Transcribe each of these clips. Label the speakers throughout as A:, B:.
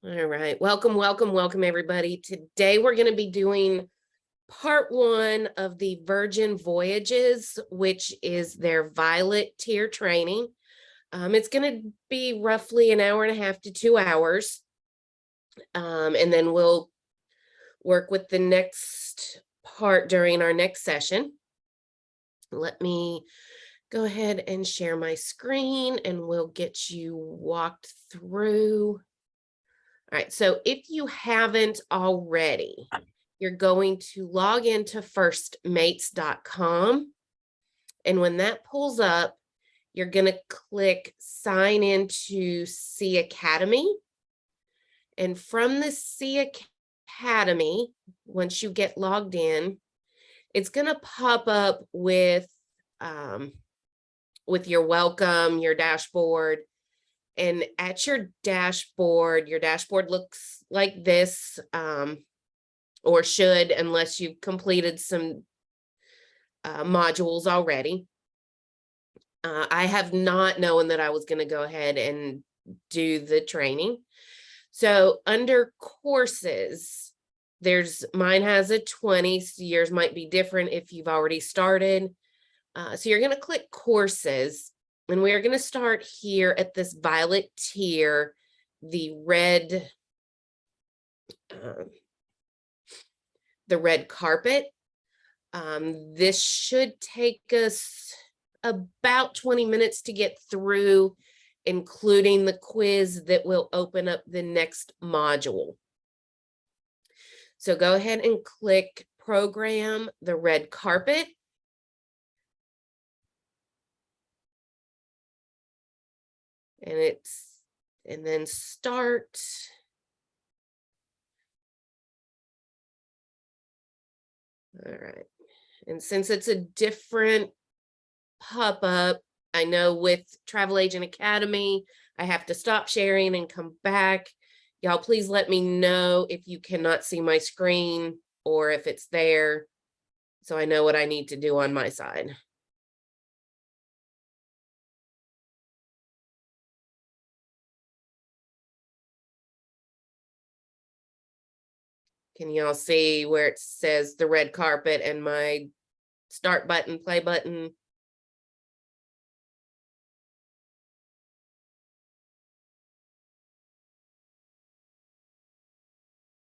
A: All right. Welcome, everybody. Today we're going to be doing part 1 of the Virgin Voyages, which is their Violet tier training. It's going to be roughly an hour and a half to 2 hours. And then we'll work with the next part during our next session. Let me go ahead and share my screen and we'll get you walked through. All right, so if you haven't already, you're going to log into firstmates.com. And when that pulls up, you're going to click sign into Sea Academy. And from the Sea Academy, once you get logged in, it's going to pop up with your welcome, your dashboard. And at your dashboard looks like this, or should, unless you've completed some modules already. I have not known that I was going to go ahead and do the training. So under courses, mine has a 20, so yours might be different if you've already started. So you're going to click courses. And we're going to start here at this Violet tier, the red carpet. This should take us about 20 minutes to get through, including the quiz that will open up the next module. So go ahead and click program the red carpet. And then start. All right. And since it's a different pop-up, I know with Travel Agent Academy, I have to stop sharing and come back. Y'all, please let me know if you cannot see my screen or if it's there, so I know what I need to do on my side. Can y'all see where it says the red carpet and my start button, play button?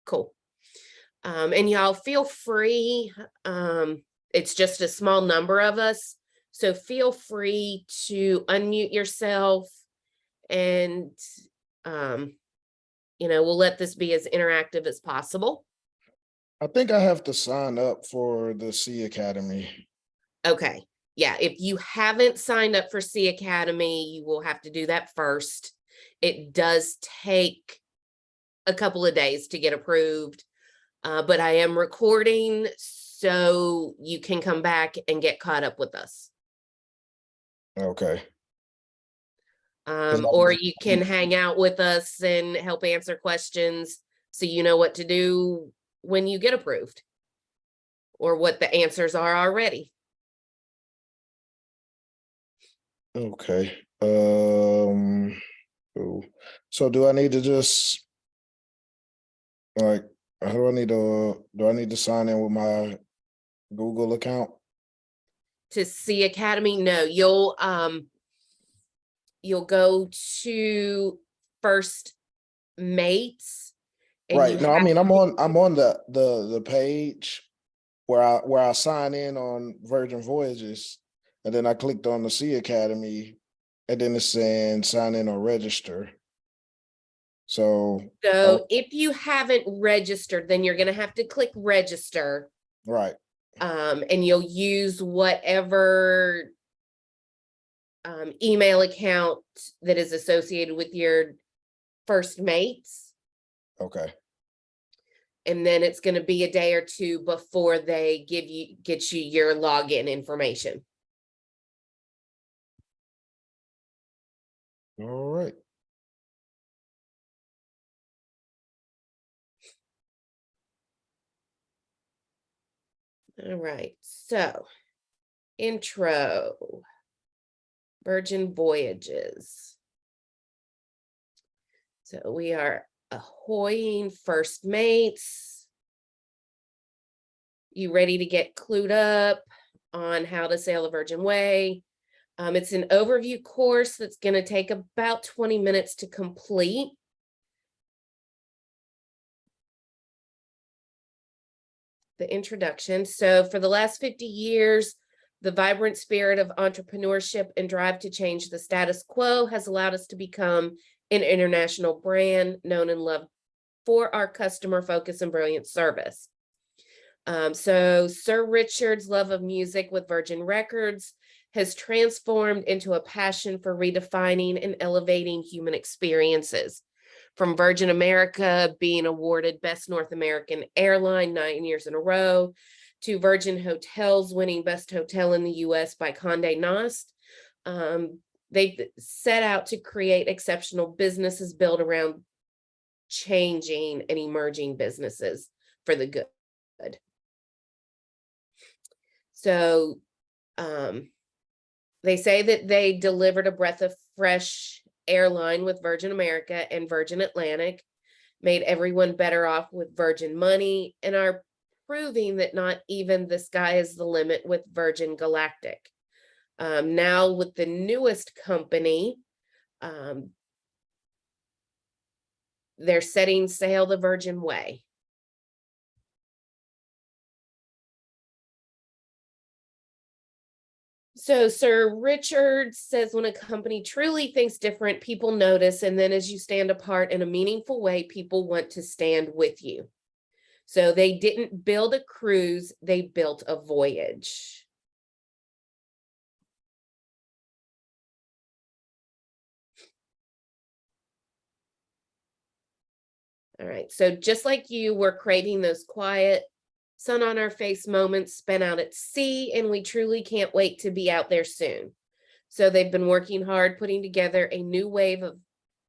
A: Cool. And y'all feel free. It's just a small number of us, so feel free to unmute yourself and, we'll let this be as interactive as possible.
B: I think I have to sign up for the Sea Academy.
A: Okay. Yeah, if you haven't signed up for Sea Academy, you will have to do that first. It does take a couple of days to get approved, but I am recording, so you can come back and get caught up with us.
B: Okay.
A: Or you can hang out with us and help answer questions so you know what to do when you get approved or what the answers are already.
B: Okay. So do I need to just how do I need to sign in with my Google account?
A: To Sea Academy? No, you'll go to First Mates.
B: Right. No, I mean I'm on the page where I sign in on Virgin Voyages, and then I clicked on the Sea Academy, and then it's saying sign in or register. So
A: if you haven't registered, then you're going to have to click register.
B: Right.
A: And you'll use whatever email account that is associated with your First Mates.
B: Okay.
A: And then it's going to be a day or two before they get you your login information.
B: All right.
A: All right. So, intro, Virgin Voyages. So we are ahoying first mates. You ready to get clued up on how to sail the Virgin Way? It's an overview course that's going to take about 20 minutes to complete. The introduction. So for the last 50 years, the vibrant spirit of entrepreneurship and drive to change the status quo has allowed us to become an international brand known and loved for our customer focus and brilliant service. So Sir Richard's love of music with Virgin Records has transformed into a passion for redefining and elevating human experiences. From Virgin America being awarded Best North American Airline 9 years in a row, to Virgin Hotels winning Best Hotel in the US by Condé Nast. They've set out to create exceptional businesses built around changing and emerging businesses for the good. So they say that they delivered a breath of fresh airline with Virgin America and Virgin Atlantic, made everyone better off with Virgin Money, and are proving that not even the sky is the limit with Virgin Galactic. Now with the newest company, they're setting sail the Virgin Way. So Sir Richard says when a company truly thinks different, people notice, and then as you stand apart in a meaningful way, people want to stand with you. So they didn't build a cruise, they built a voyage. All right, so just like you, we're craving those quiet, sun on our face moments spent out at sea, and we truly can't wait to be out there soon. So they've been working hard, putting together a new wave of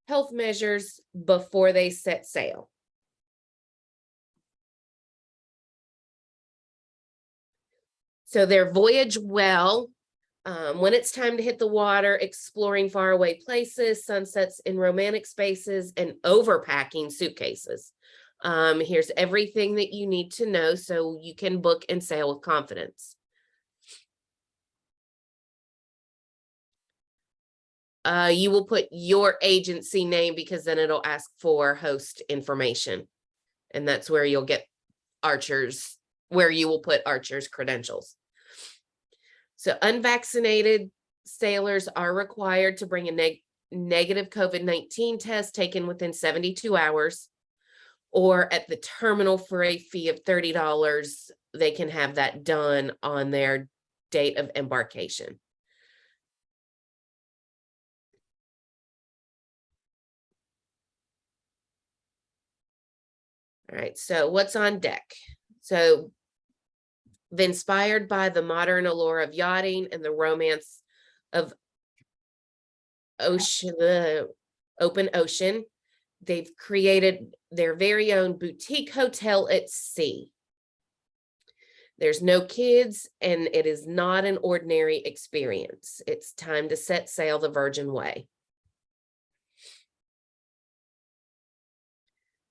A: health measures before they set sail. So their voyage well, when it's time to hit the water, exploring faraway places, sunsets in romantic spaces, and overpacking suitcases. Here's everything that you need to know so you can book and sail with confidence. You will put your agency name because then it'll ask for host information. And that's where you'll get Archer's, where you will put Archer's credentials. So unvaccinated sailors are required to bring a negative COVID-19 test taken within 72 hours, or at the terminal for a fee of $30, they can have that done on their date of embarkation. All right, so what's on deck? So inspired by the modern allure of yachting and the romance of ocean, the open ocean, they've created their very own boutique hotel at sea. There's no kids, and it is not an ordinary experience. It's time to set sail the Virgin Way.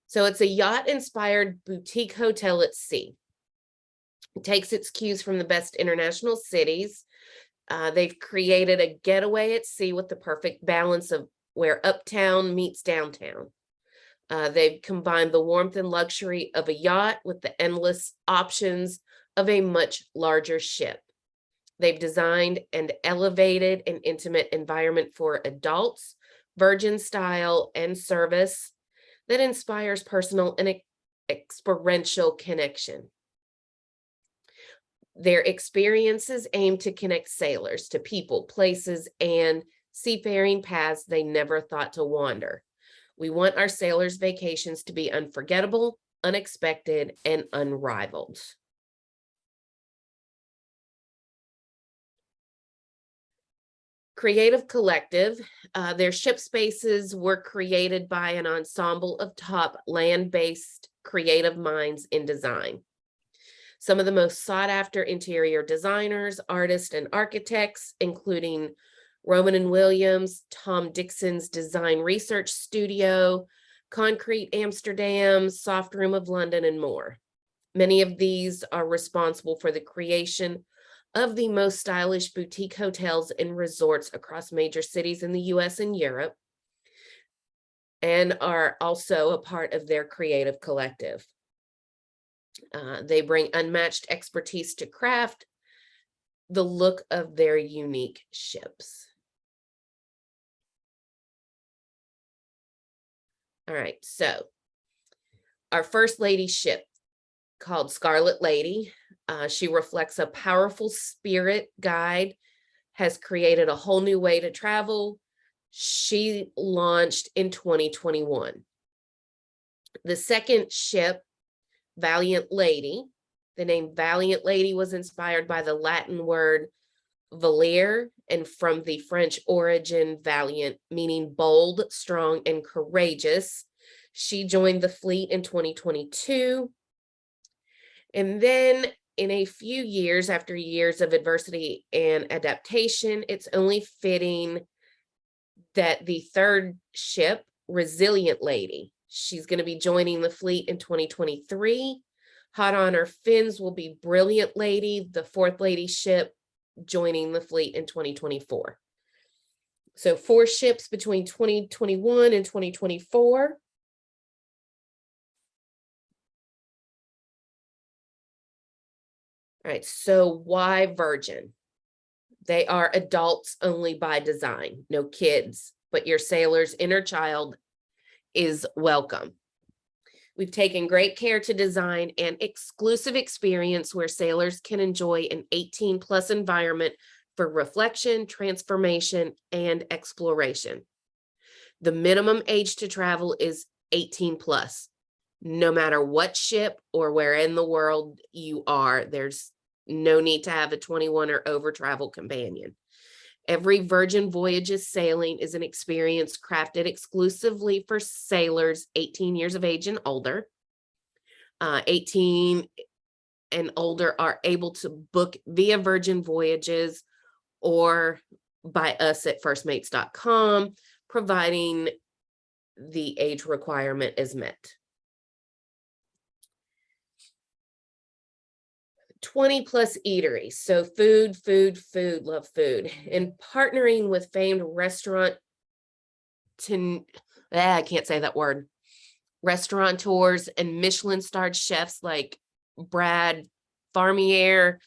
A: So it's a yacht-inspired boutique hotel at sea. It takes its cues from the best international cities. They've created a getaway at sea with the perfect balance of where uptown meets downtown. They've combined the warmth and luxury of a yacht with the endless options of a much larger ship. They've designed and elevated an intimate environment for adults, Virgin style and service that inspires personal and experiential connection. Their experiences aim to connect sailors to people, places, and seafaring paths they never thought to wander. We want our sailors' vacations to be unforgettable, unexpected, and unrivaled. Creative Collective, their ship spaces were created by an ensemble of top land-based creative minds in design. Some of the most sought-after interior designers, artists, and architects, including Roman and Williams, Tom Dixon's Design Research Studio, Concrete Amsterdam, Soft Room of London, and more. Many of these are responsible for the creation of the most stylish boutique hotels and resorts across major cities in the US and Europe, and are also a part of their creative collective. They bring unmatched expertise to craft the look of their unique ships. All right, so our first lady ship, called Scarlet Lady. She reflects a powerful spirit guide, has created a whole new way to travel. She launched in 2021. The second ship, Valiant Lady, the name Valiant Lady was inspired by the Latin word valere and from the French origin valiant, meaning bold, strong, and courageous. She joined the fleet in 2022. And then in a few years, after years of adversity and adaptation, it's only fitting that the third ship, Resilient Lady, she's going to be joining the fleet in 2023. Hot on her fins will be Brilliant Lady, the fourth lady ship, joining the fleet in 2024. So 4 ships between 2021 and 2024. All right, so why Virgin? They are adults only by design, no kids, but your sailor's inner child is welcome. We've taken great care to design an exclusive experience where sailors can enjoy an 18+ environment for reflection, transformation, and exploration. The minimum age to travel is 18+. No matter what ship or where in the world you are, there's no need to have a 21 or over travel companion. Every Virgin Voyages sailing is an experience crafted exclusively for sailors 18 years of age and older. 18 and older are able to book via Virgin Voyages or by us at firstmates.com, providing the age requirement is met. 20+ eateries. So food, love food. And partnering with famed I can't say that word. Restaurateurs and Michelin-starred chefs like Brad Farmier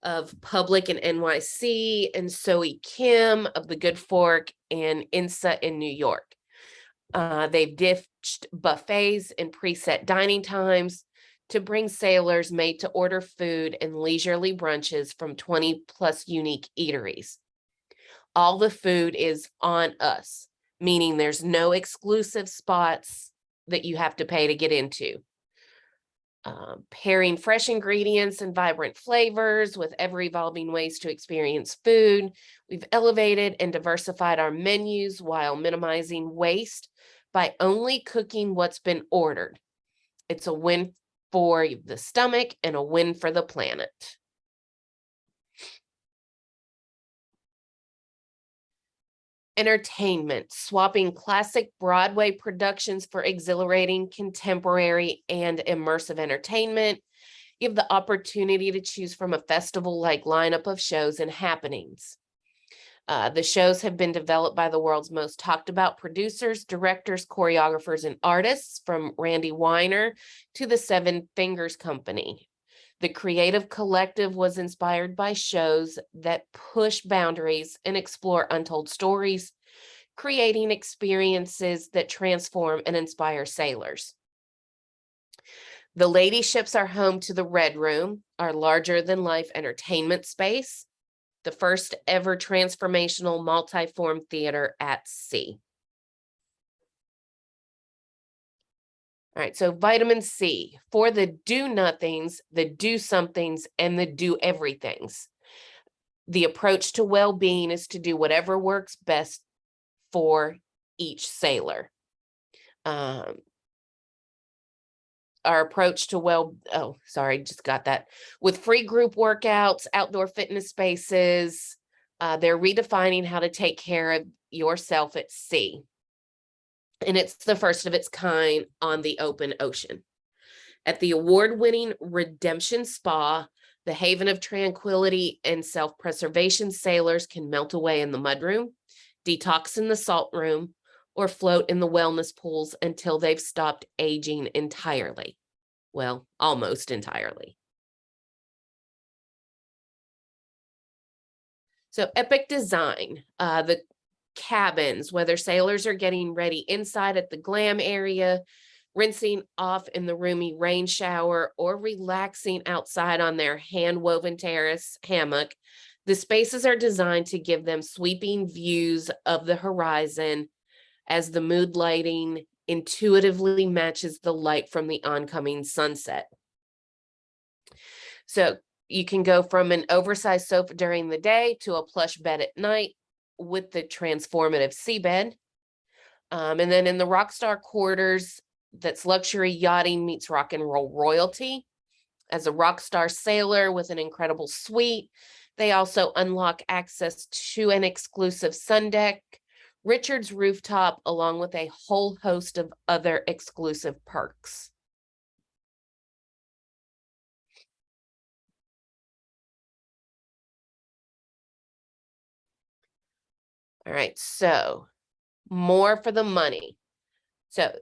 A: of Public and NYC, and Zoe Kim of The Good Fork and INSA in New York. They've ditched buffets and preset dining times to bring sailors made to order food and leisurely brunches from 20+ unique eateries. All the food is on us, meaning there's no exclusive spots that you have to pay to get into. Pairing fresh ingredients and vibrant flavors with ever-evolving ways to experience food. We've elevated and diversified our menus while minimizing waste by only cooking what's been ordered. It's a win for the stomach and a win for the planet. Entertainment, swapping classic Broadway productions for exhilarating, contemporary, and immersive entertainment. You have the opportunity to choose from a festival-like lineup of shows and happenings. The shows have been developed by the world's most talked about producers, directors, choreographers, and artists, from Randy Weiner to the Seven Fingers Company. The creative collective was inspired by shows that push boundaries and explore untold stories, creating experiences that transform and inspire sailors. The lady ships are home to the Red Room, our larger-than-life entertainment space, the first ever transformational multi-form theater at sea. All right, so vitamin C, for the do-nothings, the do-somethings, and the do-everythings. The approach to well-being is to do whatever works best for each sailor. Our approach to with free group workouts, outdoor fitness spaces, they're redefining how to take care of yourself at sea. and it's the first of its kind on the open ocean. At the award-winning Redemption Spa, the haven of tranquility and self-preservation, sailors can melt away in the mudroom, detox in the salt room, or float in the wellness pools until they've stopped aging entirely. Well, almost entirely. So epic design, the cabins, whether sailors are getting ready inside at the glam area, rinsing off in the roomy rain shower, or relaxing outside on their hand-woven terrace hammock, the spaces are designed to give them sweeping views of the horizon as the mood lighting intuitively matches the light from the oncoming sunset. So you can go from an oversized sofa during the day to a plush bed at night with the transformative seabed. And then in the Rockstar quarters, that's luxury yachting meets rock and roll royalty. As a Rockstar sailor with an incredible suite, they also unlock access to an exclusive sun deck, Richard's rooftop, along with a whole host of other exclusive perks. All right, so more for the money. So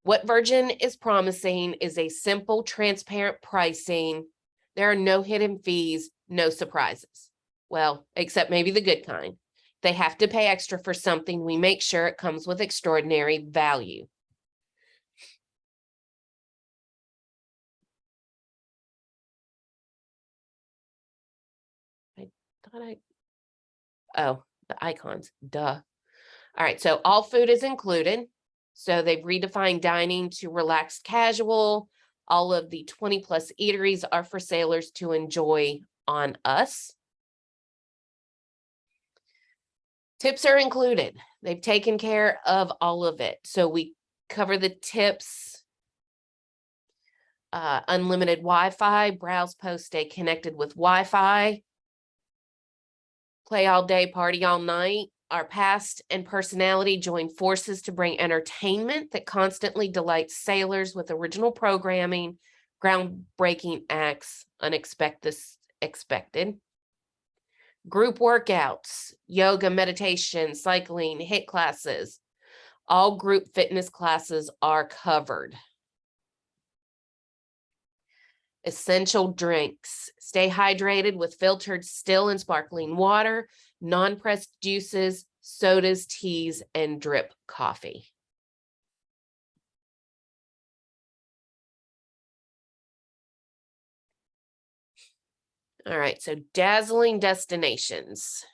A: what Virgin is promising is a simple, transparent pricing. There are no hidden fees, no surprises. Well, except maybe the good kind. They have to pay extra for something. We make sure it comes with extraordinary value. Oh, the icons, duh. All right, so all food is included. So they've redefined dining to relaxed casual. All of the 20 plus eateries are for sailors to enjoy on us. Tips are included. They've taken care of all of it. So we cover the tips, unlimited Wi-Fi, browse, post, stay connected with Wi-Fi, play all day, party all night. Our past and personality join forces to bring entertainment that constantly delights sailors with original programming, groundbreaking acts, expected. Group workouts, yoga, meditation, cycling, HIIT classes. All group fitness classes are covered. Essential drinks. Stay hydrated with filtered still and sparkling water, non-pressed juices, sodas, teas, and drip coffee. All right, so dazzling destinations.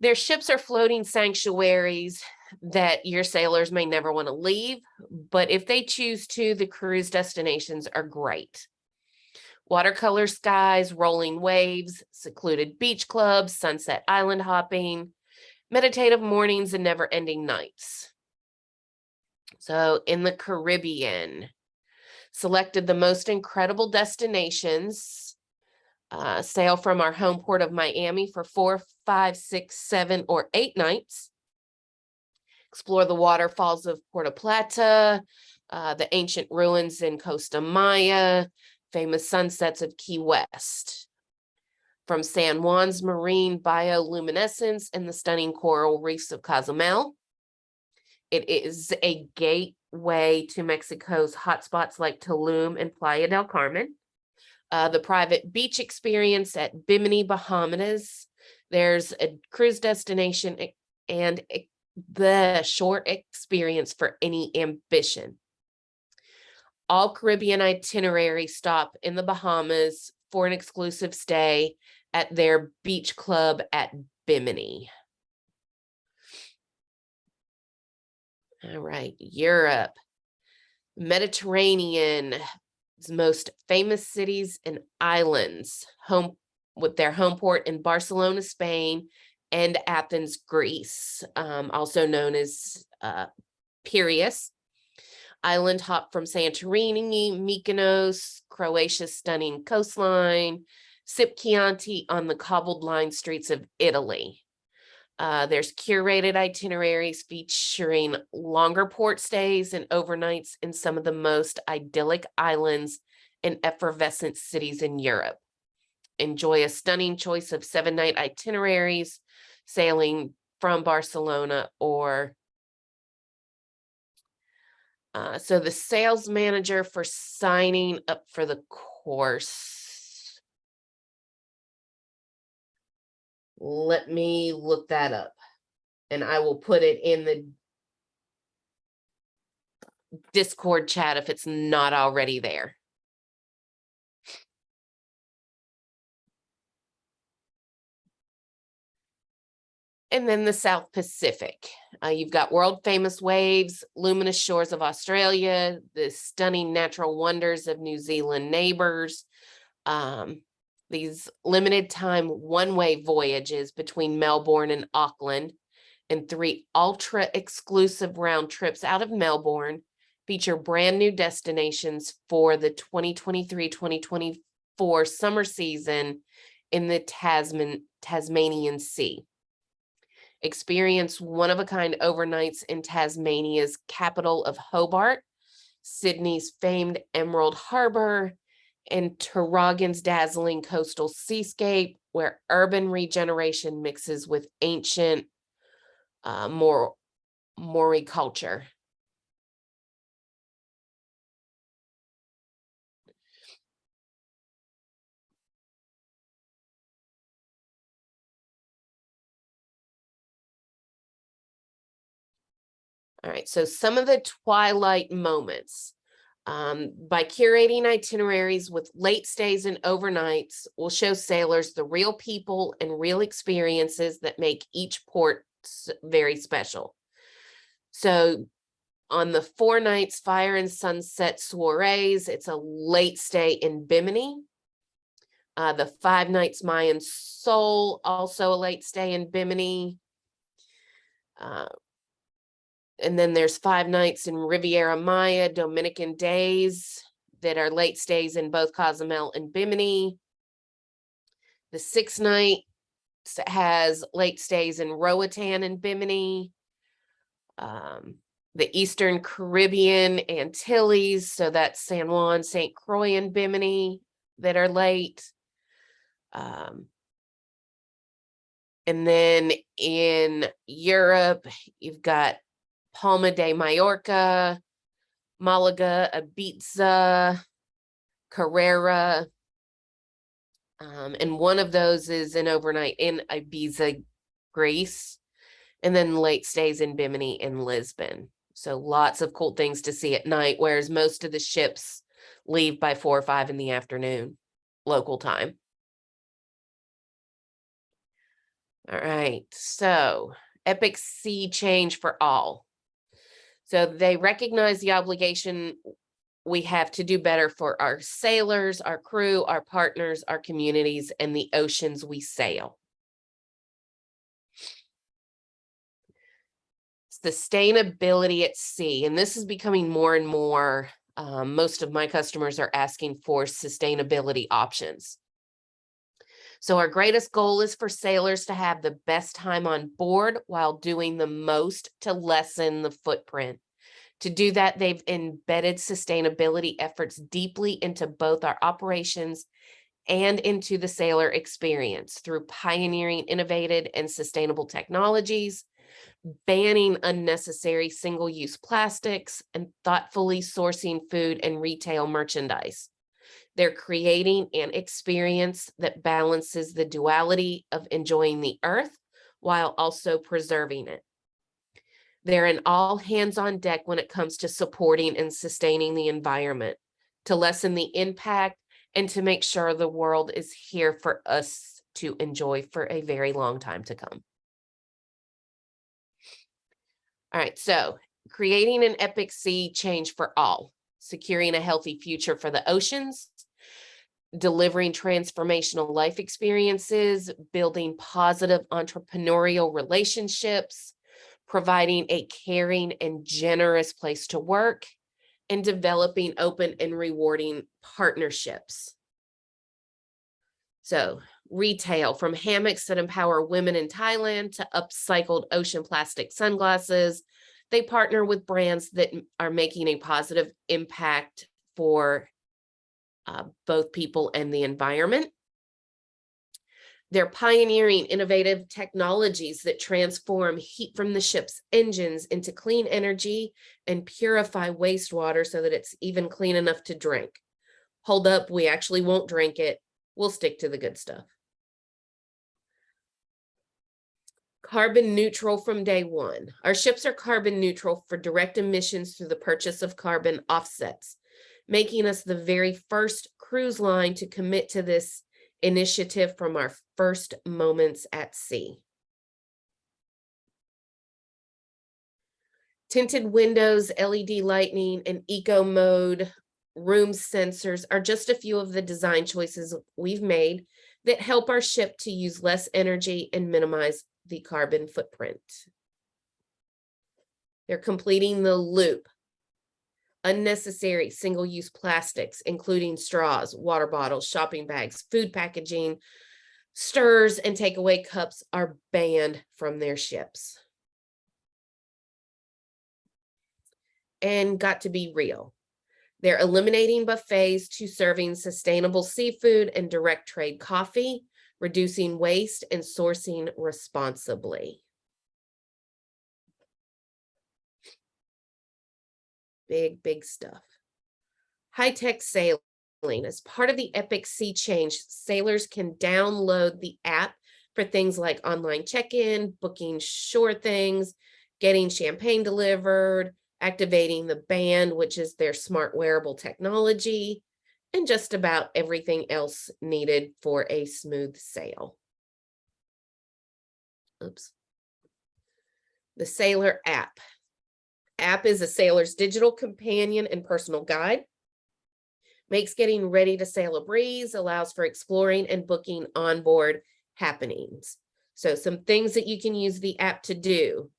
A: Their ships are floating sanctuaries that your sailors may never want to leave, but if they choose to, the cruise destinations are great. Watercolor skies, rolling waves, secluded beach clubs, sunset island hopping, meditative mornings, and never-ending nights. So in the Caribbean, selected the most incredible destinations, sail from our home port of Miami for 4, 5, 6, 7, or 8 nights. Explore the waterfalls of Puerto Plata, the ancient ruins in Costa Maya, famous sunsets of Key West. From San Juan's marine bioluminescence and the stunning coral reefs of Cozumel. It is a gateway to Mexico's hotspots like Tulum and Playa del Carmen. The private beach experience at Bimini, Bahamas. There's a cruise destination and the short experience for any ambition. All Caribbean itinerary stop in the Bahamas for an exclusive stay at their beach club at Bimini. All right, Europe, Mediterranean, most famous cities and islands, home with their home port in Barcelona, Spain, and Athens, Greece, also known as Piraeus. Island hop from Santorini, Mykonos, Croatia's stunning coastline, Sip Chianti on the cobbled line streets of Italy. There's curated itineraries featuring longer port stays and overnights in some of the most idyllic islands and effervescent cities in Europe. Enjoy a stunning choice of 7-night itineraries, sailing from Barcelona or so the sales manager for signing up for the course. Let me look that up, and I will put it in the Discord chat if it's not already there. And then the South Pacific. You've got world famous waves, luminous shores of Australia, the stunning natural wonders of New Zealand neighbors, these limited time one-way voyages between Melbourne and Auckland, and 3 ultra exclusive round trips out of Melbourne feature brand new destinations for the 2023-2024 summer season in the Tasmanian Sea. Experience one-of-a-kind overnights in Tasmania's capital of Hobart, Sydney's famed Emerald Harbour, and Tarragon's dazzling coastal seascape, where urban regeneration mixes with ancient Maori culture. All right, so some of the twilight moments. By curating itineraries with late stays and overnights, we'll show sailors the real people and real experiences that make each port very special. So on the 4 nights fire and sunset soirees, it's a late stay in Bimini. The 5 nights Mayan Soul, also a late stay in Bimini. And then there's 5 nights in Riviera Maya, Dominican days that are late stays in both Cozumel and Bimini. The 6 nights has late stays in Roatan and Bimini. The Eastern Caribbean Antilles, so that's San Juan, St. Croix, and Bimini that are late. And then in Europe, you've got Palma de Mallorca, Malaga, Ibiza, Carrera, and one of those is an overnight in Ibiza, Greece, and then late stays in Bimini and Lisbon. So lots of cool things to see at night, whereas most of the ships leave by 4 or 5 in the afternoon, local time. All right, so epic sea change for all. So they recognize the obligation we have to do better for our sailors, our crew, our partners, our communities, and the oceans we sail. Sustainability at sea, and this is becoming more and more. Most of my customers are asking for sustainability options. So our greatest goal is for sailors to have the best time on board while doing the most to lessen the footprint. To do that, they've embedded sustainability efforts deeply into both our operations and into the sailor experience through pioneering innovative and sustainable technologies, banning unnecessary single-use plastics, and thoughtfully sourcing food and retail merchandise. They're creating an experience that balances the duality of enjoying the earth while also preserving it. They're an all hands on deck when it comes to supporting and sustaining the environment, to lessen the impact, and to make sure the world is here for us to enjoy for a very long time to come. All right, so creating an epic sea change for all, securing a healthy future for the oceans, delivering transformational life experiences, building positive entrepreneurial relationships, providing a caring and generous place to work, and developing open and rewarding partnerships. So retail, from hammocks that empower women in Thailand to upcycled ocean plastic sunglasses, they partner with brands that are making a positive impact for both people and the environment. They're pioneering innovative technologies that transform heat from the ship's engines into clean energy and purify wastewater so that it's even clean enough to drink. Hold up, we actually won't drink it. We'll stick to the good stuff. Carbon neutral from day one. Our ships are carbon neutral for direct emissions through the purchase of carbon offsets, making us the very first cruise line to commit to this initiative from our first moments at sea. Tinted windows, LED lighting, and eco mode room sensors are just a few of the design choices we've made that help our ship to use less energy and minimize the carbon footprint. They're completing the loop. Unnecessary single-use plastics, including straws, water bottles, shopping bags, food packaging, stirs, and takeaway cups are banned from their ships. And got to be real. They're eliminating buffets to serving sustainable seafood and direct trade coffee, reducing waste and sourcing responsibly. Big, big stuff. High-tech sailing. As part of the Epic Sea Change, sailors can download the app for things like online check-in, booking shore things, getting champagne delivered, activating the band, which is their smart wearable technology, and just about everything else needed for a smooth sail. Oops. The Sailor app. App is a sailor's digital companion and personal guide. Makes getting ready to sail a breeze, allows for exploring and booking onboard happenings. So some things that you can use the app to do.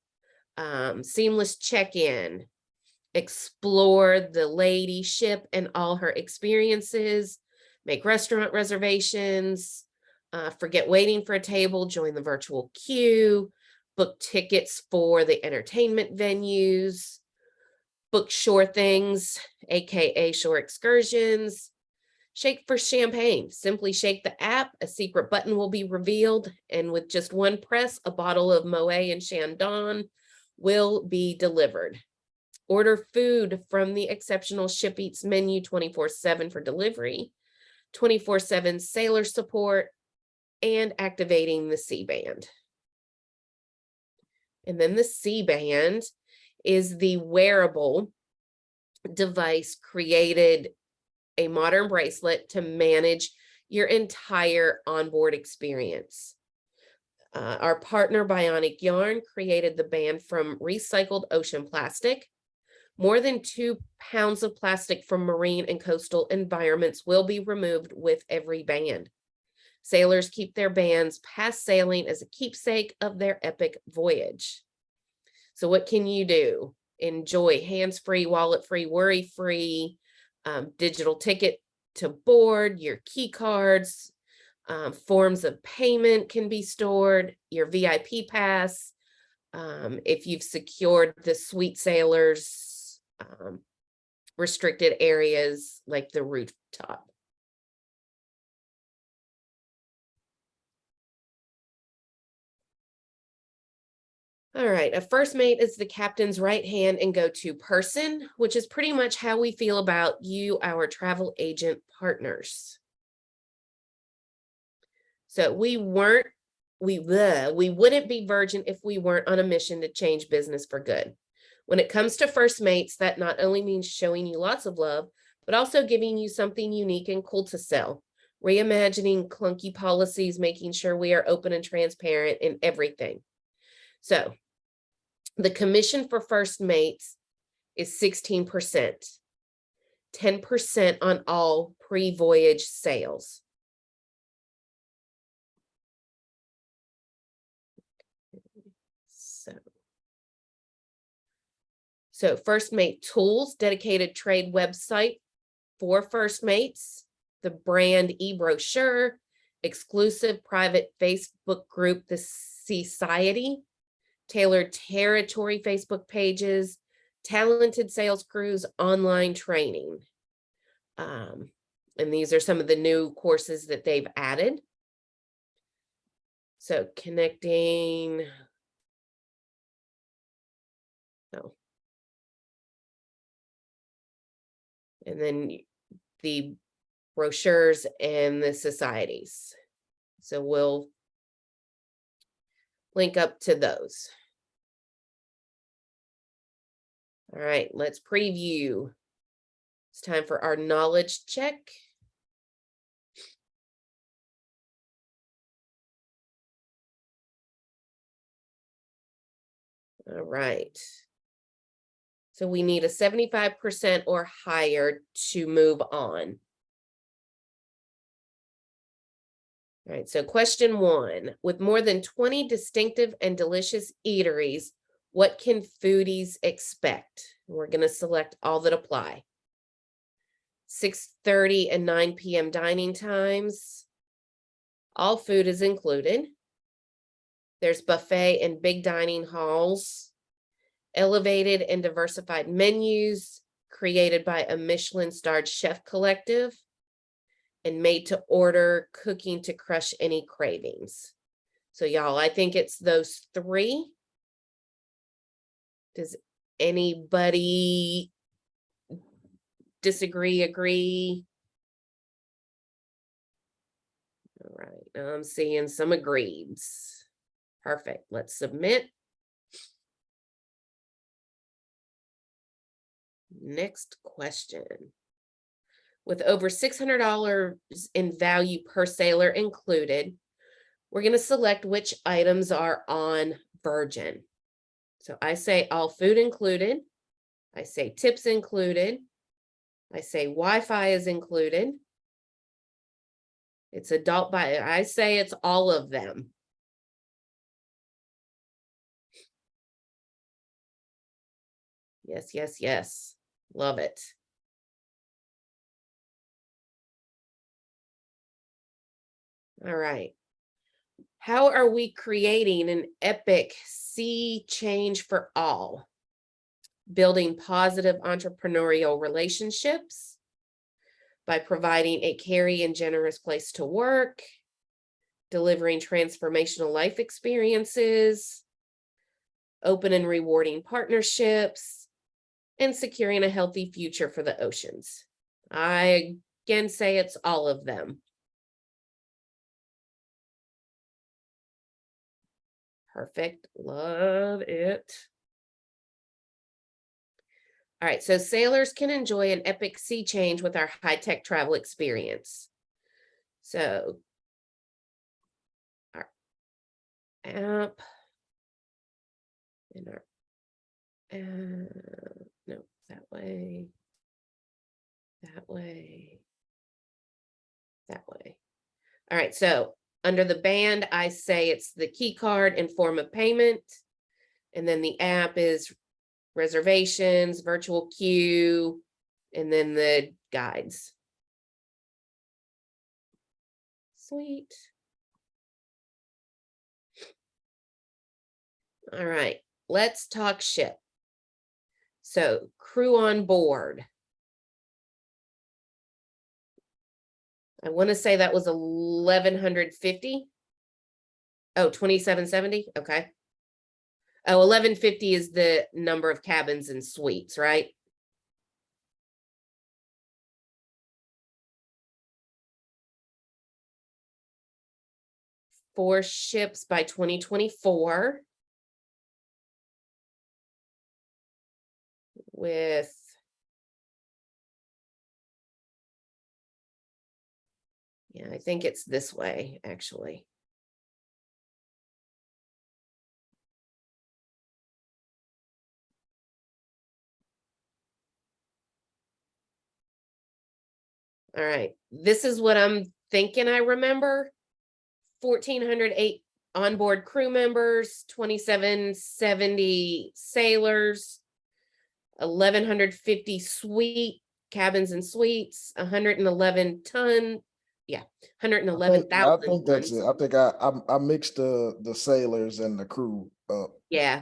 A: Seamless check-in, explore the lady ship and all her experiences, make restaurant reservations, forget waiting for a table, join the virtual queue, book tickets for the entertainment venues, book shore things, aka shore excursions, shake for champagne. Simply shake the app, a secret button will be revealed, and with just one press, a bottle of Moet and Chandon will be delivered. Order food from the exceptional Ship Eats menu 24/7 for delivery, 24/7 sailor support, and activating the C-band. And then the C-band is the wearable device created a modern bracelet to manage your entire onboard experience. Our partner Bionic Yarn created the band from recycled ocean plastic. More than 2 pounds of plastic from marine and coastal environments will be removed with every band. Sailors keep their bands past sailing as a keepsake of their epic voyage. So what can you do? Enjoy hands-free, wallet-free, worry-free, digital ticket to board, your key cards, forms of payment can be stored, your VIP pass, if you've secured the Sweet Sailors restricted areas like the rooftop. All right, a first mate is the captain's right hand and go-to person, which is pretty much how we feel about you, our travel agent partners. So we wouldn't be Virgin if we weren't on a mission to change business for good. When it comes to first mates, that not only means showing you lots of love, but also giving you something unique and cool to sell. Reimagining clunky policies, making sure we are open and transparent in everything. So the commission for first mates is 16%, 10% on all pre-voyage sales. So First Mate Tools, dedicated trade website for first mates, the brand e-brochure, exclusive private Facebook group, the Society, tailored territory Facebook pages, talented sales crews, online training. And these are some of the new courses that they've added. So connecting. Oh. And then the brochures and the societies. So we'll link up to those. All right, let's preview. It's time for our knowledge check. All right. So we need a 75% or higher to move on. All right, so question 1, with more than 20 distinctive and delicious eateries, what can foodies expect? We're going to select all that apply. 6:30 and 9 p.m. dining times. All food is included. There's buffet and big dining halls. Elevated and diversified menus created by a Michelin-starred chef collective, and made to order cooking to crush any cravings. So y'all, I think it's those 3. Does anybody disagree, agree? All right, I'm seeing some agreeds. Perfect, let's submit. Next question. With over $600 in value per sailor included, we're going to select which items are on Virgin. So I say all food included. I say tips included. I say Wi-Fi is included. It's adult by, I say it's all of them. Yes, yes, yes. Love it. All right. How are we creating an epic sea change for all? Building positive entrepreneurial relationships by providing a caring and generous place to work, delivering transformational life experiences, open and rewarding partnerships, and securing a healthy future for the oceans. I again say it's all of them. Perfect, love it. All right, so sailors can enjoy an epic sea change with our high-tech travel experience. So our app and our no, that way, that way, that way. All right, so under the band, I say it's the key card and form of payment. And then the app is reservations, virtual queue, and then the guides. Sweet. All right, let's talk ship. So crew on board. I want to say that was 1,150. Oh, 2,770. Okay. Oh, 1,150 is the number of cabins and suites, right? Four ships by 2024. With yeah, I think it's this way, actually. All right, this is what I'm thinking I remember. 1,408 onboard crew members, 2,770 sailors, 1,150 suite cabins and suites, 111 ton Yeah,
B: I think
A: 111,000
B: that's it.
A: tons.
B: I think I mixed the sailors and the crew up.
A: Yeah.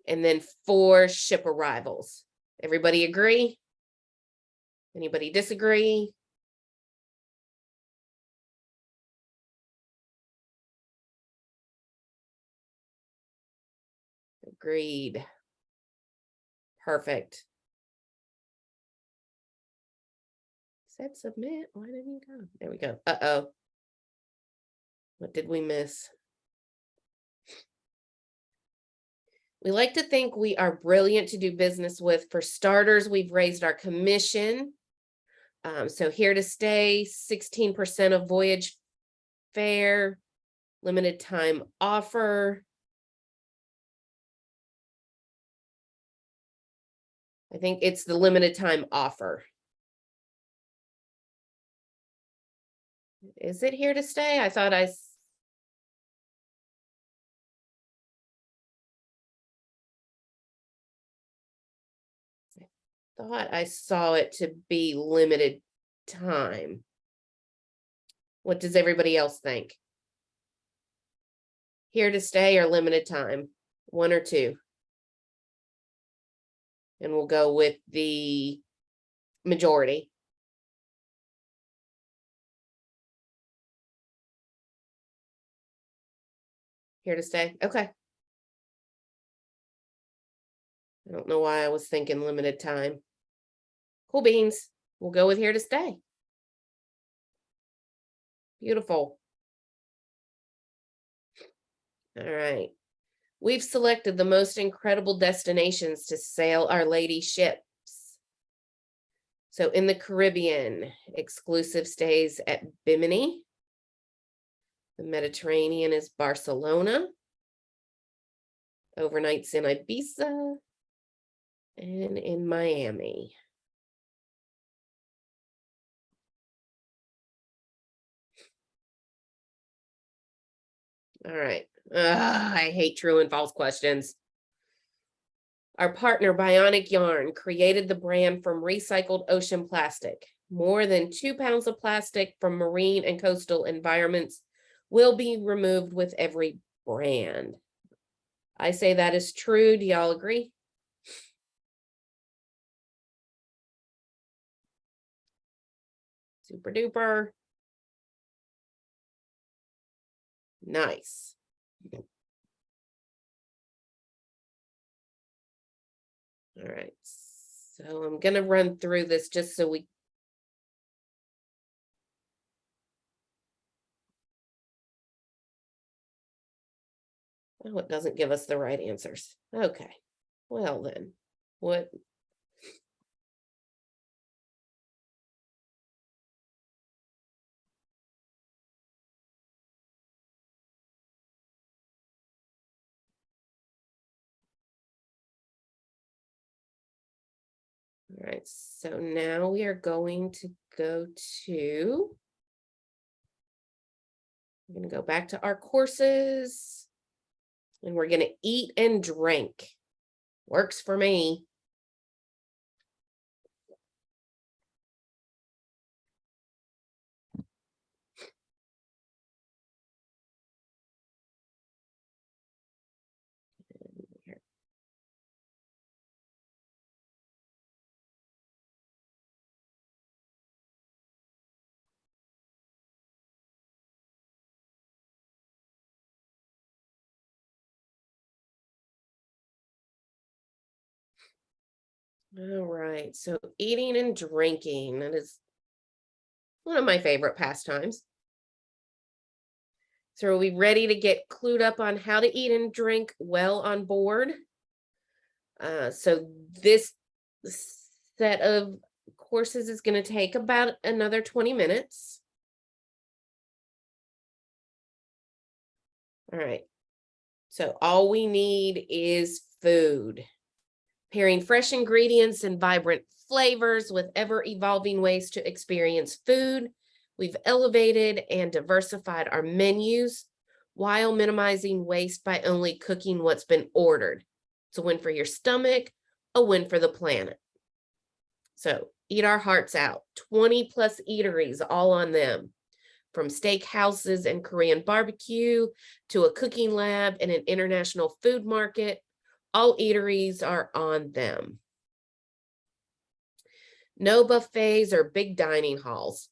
A: And then 4 ship arrivals. Everybody agree? Anybody disagree? Agreed. Perfect. Said submit. Why didn't you go? There we go. Uh-oh. What did we miss? We like to think we are brilliant to do business with. For starters, we've raised our commission. So here to stay, 16% of voyage fare, limited time offer. I think it's the limited time offer. Is it here to stay? I thought I saw it to be limited time. What does everybody else think? Here to stay or limited time? 1 or 2? And we'll go with the majority. Here to stay? Okay. I don't know why I was thinking limited time. Cool beans. We'll go with here to stay. Beautiful. All right. We've selected the most incredible destinations to sail Our Lady ships. So in the Caribbean, exclusive stays at Bimini. The Mediterranean is Barcelona. Overnights in Ibiza. And in Miami. All right. I hate true and false questions. Our partner, Bionic Yarn, created the brand from recycled ocean plastic. More than 2 pounds of plastic from marine and coastal environments will be removed with every brand. I say that is true. Do y'all agree? Super duper. Nice. All right. So I'm going to run through this just so we oh, it doesn't give us the right answers. Okay. Well then, what? All right, so now we are going to go to, we're going to go back to our courses and we're going to eat and drink. Works for me. All right, so eating and drinking, that is one of my favorite pastimes. So are we ready to get clued up on how to eat and drink well on board? So this set of courses is going to take about another 20 minutes. All right. So all we need is food. Pairing fresh ingredients and vibrant flavors with ever-evolving ways to experience food. We've elevated and diversified our menus while minimizing waste by only cooking what's been ordered. It's a win for your stomach, a win for the planet. So eat our hearts out. 20 plus eateries, all on them. From steak houses and Korean barbecue to a cooking lab and an international food market, all eateries are on them. No buffets or big dining halls.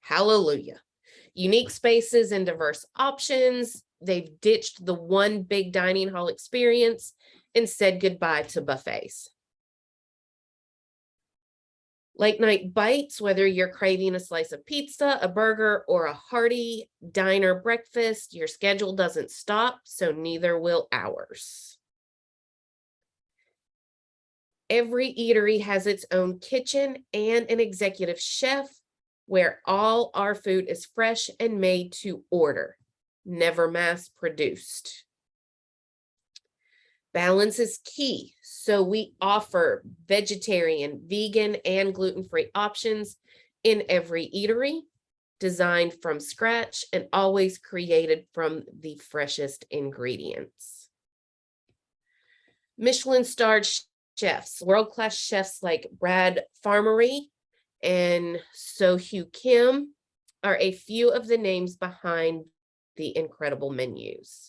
A: Hallelujah. Unique spaces and diverse options. They've ditched the one big dining hall experience and said goodbye to buffets. Late night bites, whether you're craving a slice of pizza, a burger, or a hearty diner breakfast, your schedule doesn't stop, so neither will ours. Every eatery has its own kitchen and an executive chef where all our food is fresh and made to order, never mass produced. Balance is key, so we offer vegetarian, vegan, and gluten-free options in every eatery, designed from scratch and always created from the freshest ingredients. Michelin-starred chefs, world-class chefs like Brad Farmery and So-Hugh Kim are a few of the names behind the incredible menus.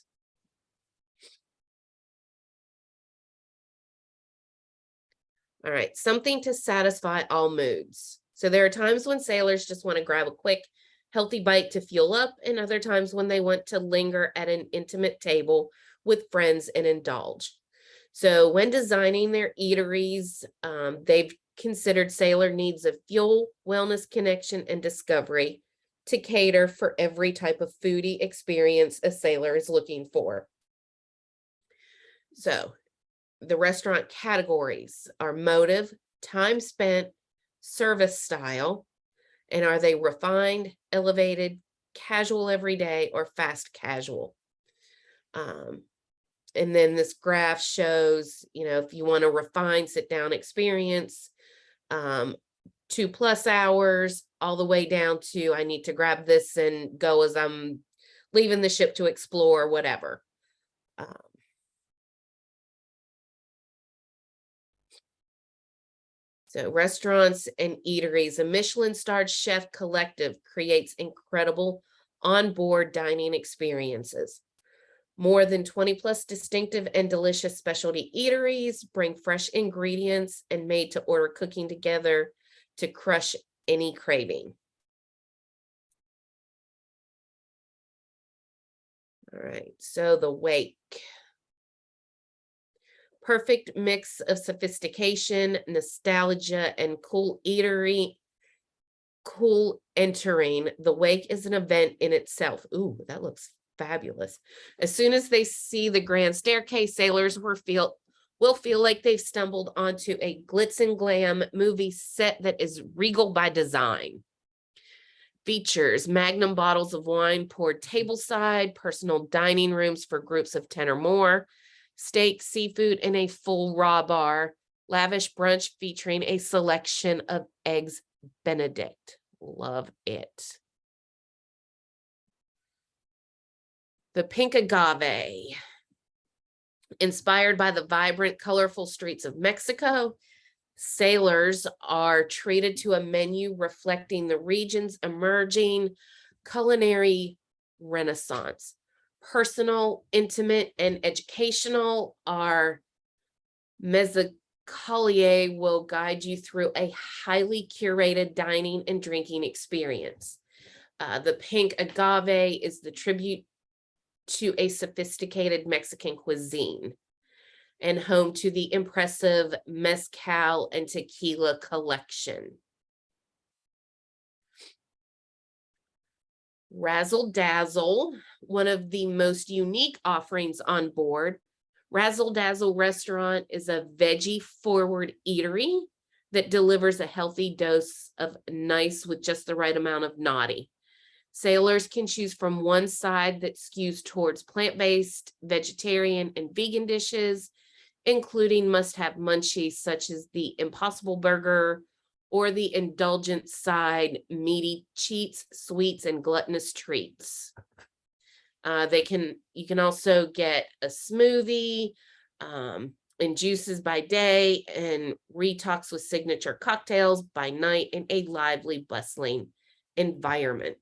A: All right, something to satisfy all moods. So there are times when sailors just want to grab a quick, healthy bite to fuel up, and other times when they want to linger at an intimate table with friends and indulge. So when designing their eateries, they've considered sailor needs of fuel, wellness, connection, and discovery to cater for every type of foodie experience a sailor is looking for. So the restaurant categories are motive, time spent, service style, and are they refined, elevated, casual everyday, or fast casual? And then this graph shows, if you want a refined sit down experience, 2+ hours, all the way down to I need to grab this and go as I'm leaving the ship to explore, whatever. So restaurants and eateries, a Michelin-starred chef collective creates incredible onboard dining experiences. More than 20+ distinctive and delicious specialty eateries bring fresh ingredients and made-to-order cooking together to crush any craving. All right, so the Wake. Perfect mix of sophistication, nostalgia, and cool entering. The Wake is an event in itself. Ooh, that looks fabulous. As soon as they see the grand staircase, sailors will feel like they've stumbled onto a glitz and glam movie set that is regal by design. Features magnum bottles of wine poured tableside, personal dining rooms for groups of 10 or more, steak, seafood, and a full raw bar, lavish brunch featuring a selection of eggs Benedict. Love it. The Pink Agave. Inspired by the vibrant, colorful streets of Mexico, sailors are treated to a menu reflecting the region's emerging culinary renaissance. Personal, intimate, and educational. Our Mezcalier will guide you through a highly curated dining and drinking experience. The Pink Agave is the tribute to a sophisticated Mexican cuisine and home to the impressive mezcal and tequila collection. Razzle Dazzle, one of the most unique offerings on board. Razzle Dazzle Restaurant is a veggie-forward eatery that delivers a healthy dose of nice with just the right amount of naughty. Sailors can choose from one side that skews towards plant-based, vegetarian, and vegan dishes, including must-have munchies such as the Impossible Burger, or the indulgent side, meaty cheats, sweets, and gluttonous treats. You can also get a smoothie, and juices by day and retox with signature cocktails by night in a lively, bustling environment.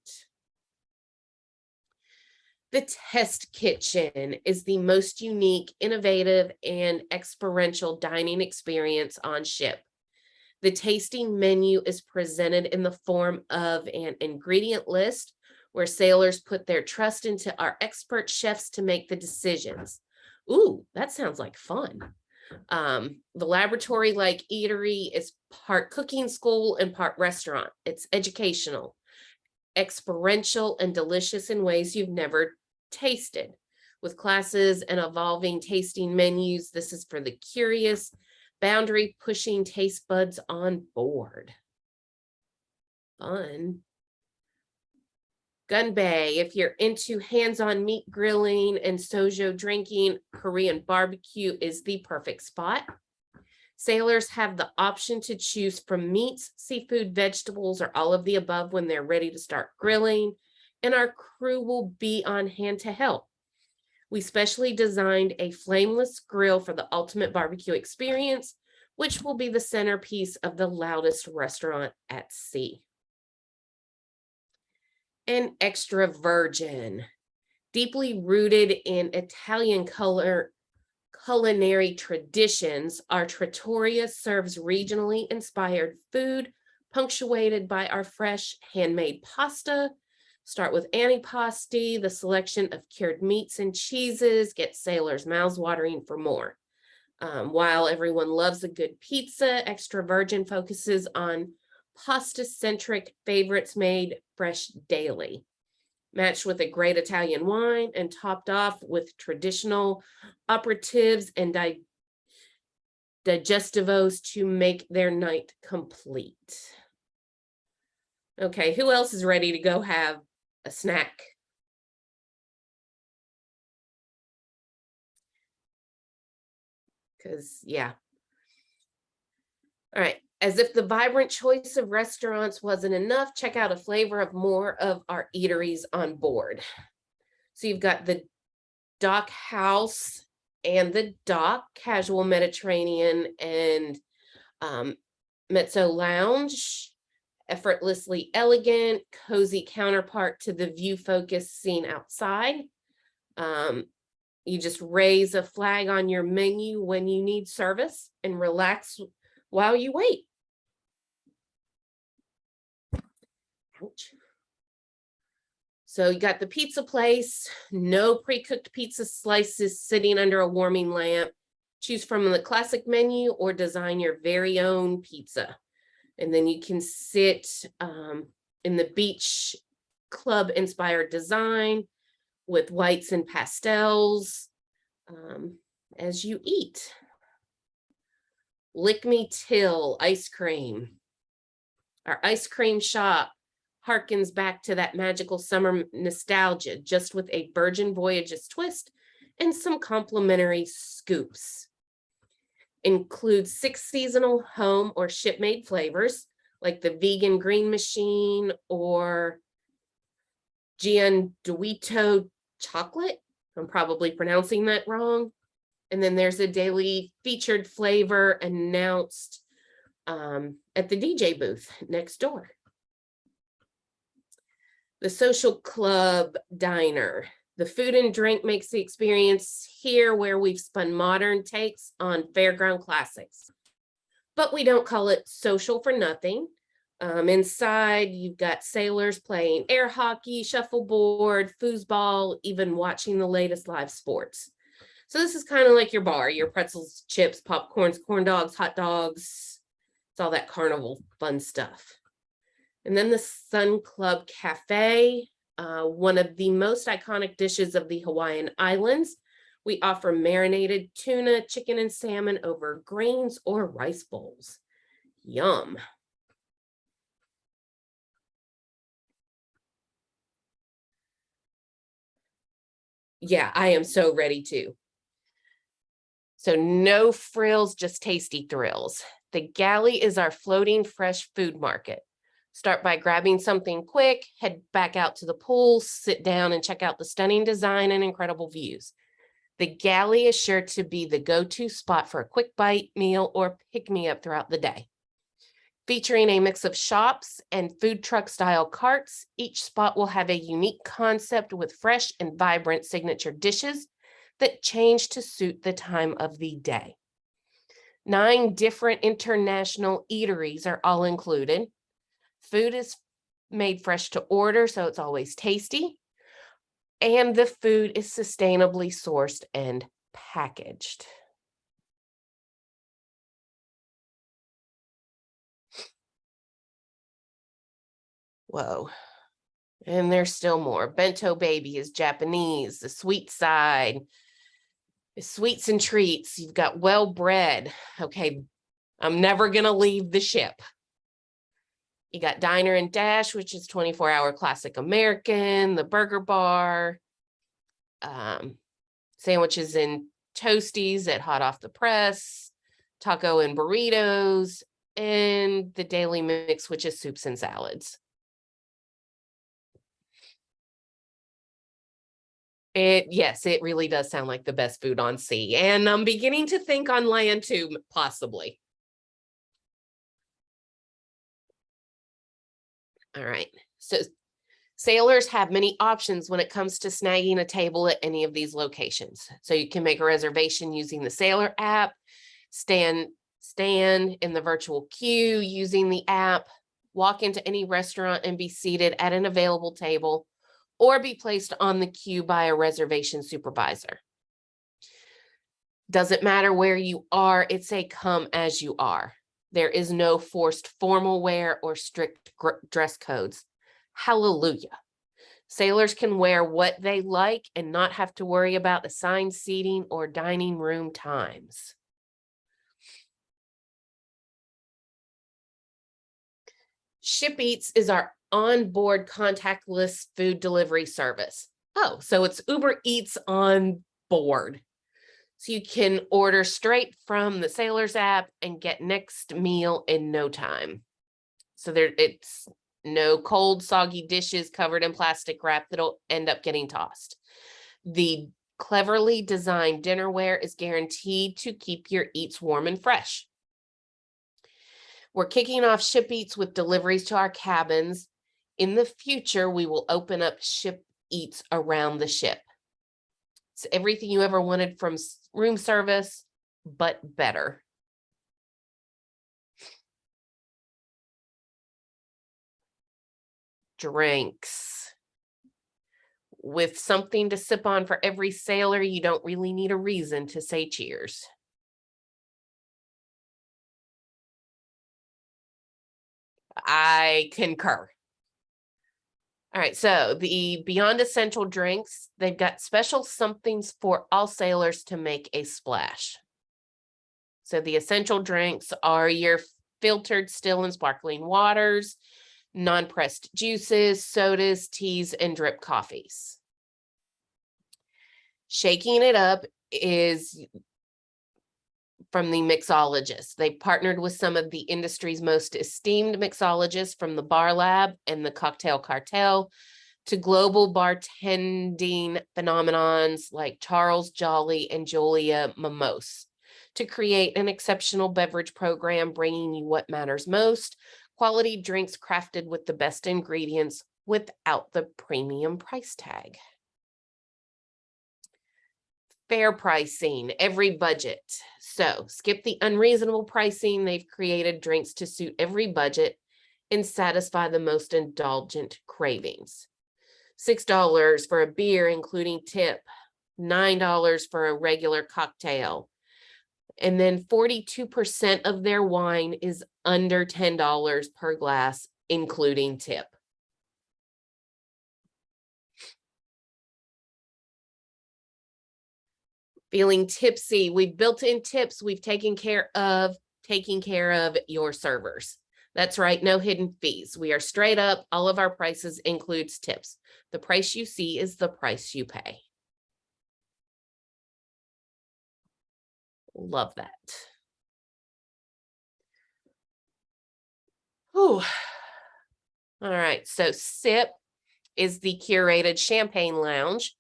A: The test kitchen is the most unique, innovative, and experiential dining experience on ship. The tasting menu is presented in the form of an ingredient list where sailors put their trust into our expert chefs to make the decisions. Ooh, that sounds like fun. The laboratory-like eatery is part cooking school and part restaurant. It's educational, experiential, and delicious in ways you've never tasted. With classes and evolving tasting menus, this is for the curious, boundary-pushing taste buds on board. Fun. Gun Bay, if you're into hands-on meat grilling and soju drinking, Korean barbecue is the perfect spot. Sailors have the option to choose from meats, seafood, vegetables, or all of the above when they're ready to start grilling, and our crew will be on hand to help. We specially designed a flameless grill for the ultimate barbecue experience, which will be the centerpiece of the loudest restaurant at sea. And extra virgin, deeply rooted in Italian culinary traditions, our trattoria serves regionally inspired food, punctuated by our fresh handmade pasta. Start with antipasti, the selection of cured meats and cheeses, get sailors' mouths watering for more. While everyone loves a good pizza, Extra Virgin focuses on pasta-centric favorites made fresh daily, matched with a great Italian wine and topped off with traditional operatives and digestivos to make their night complete. Okay, who else is ready to go have a snack? Because, yeah. All right. As if the vibrant choice of restaurants wasn't enough, check out a flavor of more of our eateries on board. So you've got the Dock House and the Dock, casual Mediterranean and Mezzo Lounge, effortlessly elegant, cozy counterpart to the view-focused scene outside. You just raise a flag on your menu when you need service and relax while you wait. Ouch. So you got the pizza place, no pre-cooked pizza slices sitting under a warming lamp. Choose from the classic menu or design your very own pizza. And then you can sit in the beach club inspired design with whites and pastels as you eat. Lick Me Till ice cream. Our ice cream shop harkens back to that magical summer nostalgia, just with a Virgin Voyages twist and some complimentary scoops. Includes 6 seasonal home or ship-made flavors, like the vegan green machine or Gianduito chocolate. I'm probably pronouncing that wrong. And then there's a daily featured flavor announced at the DJ booth next door. The Social Club Diner. The food and drink makes the experience here where we've spun modern takes on fairground classics. But we don't call it social for nothing. Inside, you've got sailors playing air hockey, shuffleboard, foosball, even watching the latest live sports. So this is kind of like your bar, your pretzels, chips, popcorns, corn dogs, hot dogs. It's all that carnival fun stuff. And then the Sun Club Cafe, one of the most iconic dishes of the Hawaiian Islands. We offer marinated tuna, chicken, and salmon over grains or rice bowls. Yum. Yeah, I am so ready to. So no frills, just tasty thrills. The galley is our floating fresh food market. Start by grabbing something quick, head back out to the pool, sit down and check out the stunning design and incredible views. The galley is sure to be the go-to spot for a quick bite, meal, or pick-me-up throughout the day. Featuring a mix of shops and food truck style carts, each spot will have a unique concept with fresh and vibrant signature dishes that change to suit the time of the day. 9 different international eateries are all included. Food is made fresh to order, so it's always tasty. And the food is sustainably sourced and packaged. Whoa. And there's still more. Bento Baby is Japanese. The sweet side is sweets and treats. You've got Well Bread. Okay, I'm never going to leave the ship. You got Diner and Dash, which is 24-hour classic American, the Burger Bar, sandwiches and toasties at Hot Off the Press, taco and burritos, and the Daily Mix, which is soups and salads. Yes, it really does sound like the best food on sea. And I'm beginning to think on land too, possibly. All right. So sailors have many options when it comes to snagging a table at any of these locations. So you can make a reservation using the Sailor app, stand in the virtual queue using the app, walk into any restaurant and be seated at an available table, or be placed on the queue by a reservation supervisor. Doesn't matter where you are, it's a come as you are. There is no forced formal wear or strict dress codes. Hallelujah. Sailors can wear what they like and not have to worry about assigned seating or dining room times. Ship Eats is our onboard contactless food delivery service. Oh, so it's Uber Eats on board. So you can order straight from the Sailors app and get next meal in no time. So it's no cold, soggy dishes covered in plastic wrap that'll end up getting tossed. The cleverly designed dinnerware is guaranteed to keep your eats warm and fresh. We're kicking off Ship Eats with deliveries to our cabins. In the future, we will open up Ship Eats around the ship. It's everything you ever wanted from room service, but better. Drinks. With something to sip on for every sailor, you don't really need a reason to say cheers. I concur. All right, so the Beyond Essential drinks, they've got special somethings for all sailors to make a splash. So the essential drinks are your filtered still and sparkling waters, non-pressed juices, sodas, teas, and drip coffees. Shaking it up is from the mixologists. They partnered with some of the industry's most esteemed mixologists, from the Bar Lab and the Cocktail Cartel to global bartending phenomenons like Charles Jolly and Julia Mimose, to create an exceptional beverage program bringing you what matters most: quality drinks crafted with the best ingredients without the premium price tag. Fair pricing, every budget. So skip the unreasonable pricing. They've created drinks to suit every budget and satisfy the most indulgent cravings. $6 for a beer, including tip, $9 for a regular cocktail. And then 42% of their wine is under $10 per glass, including tip. Feeling tipsy, we've built in tips. We've taken care of your servers. That's right, no hidden fees. We are straight up. All of our prices includes tips. The price you see is the price you pay. Love that. Whew. All right, so SIP is the curated champagne lounge.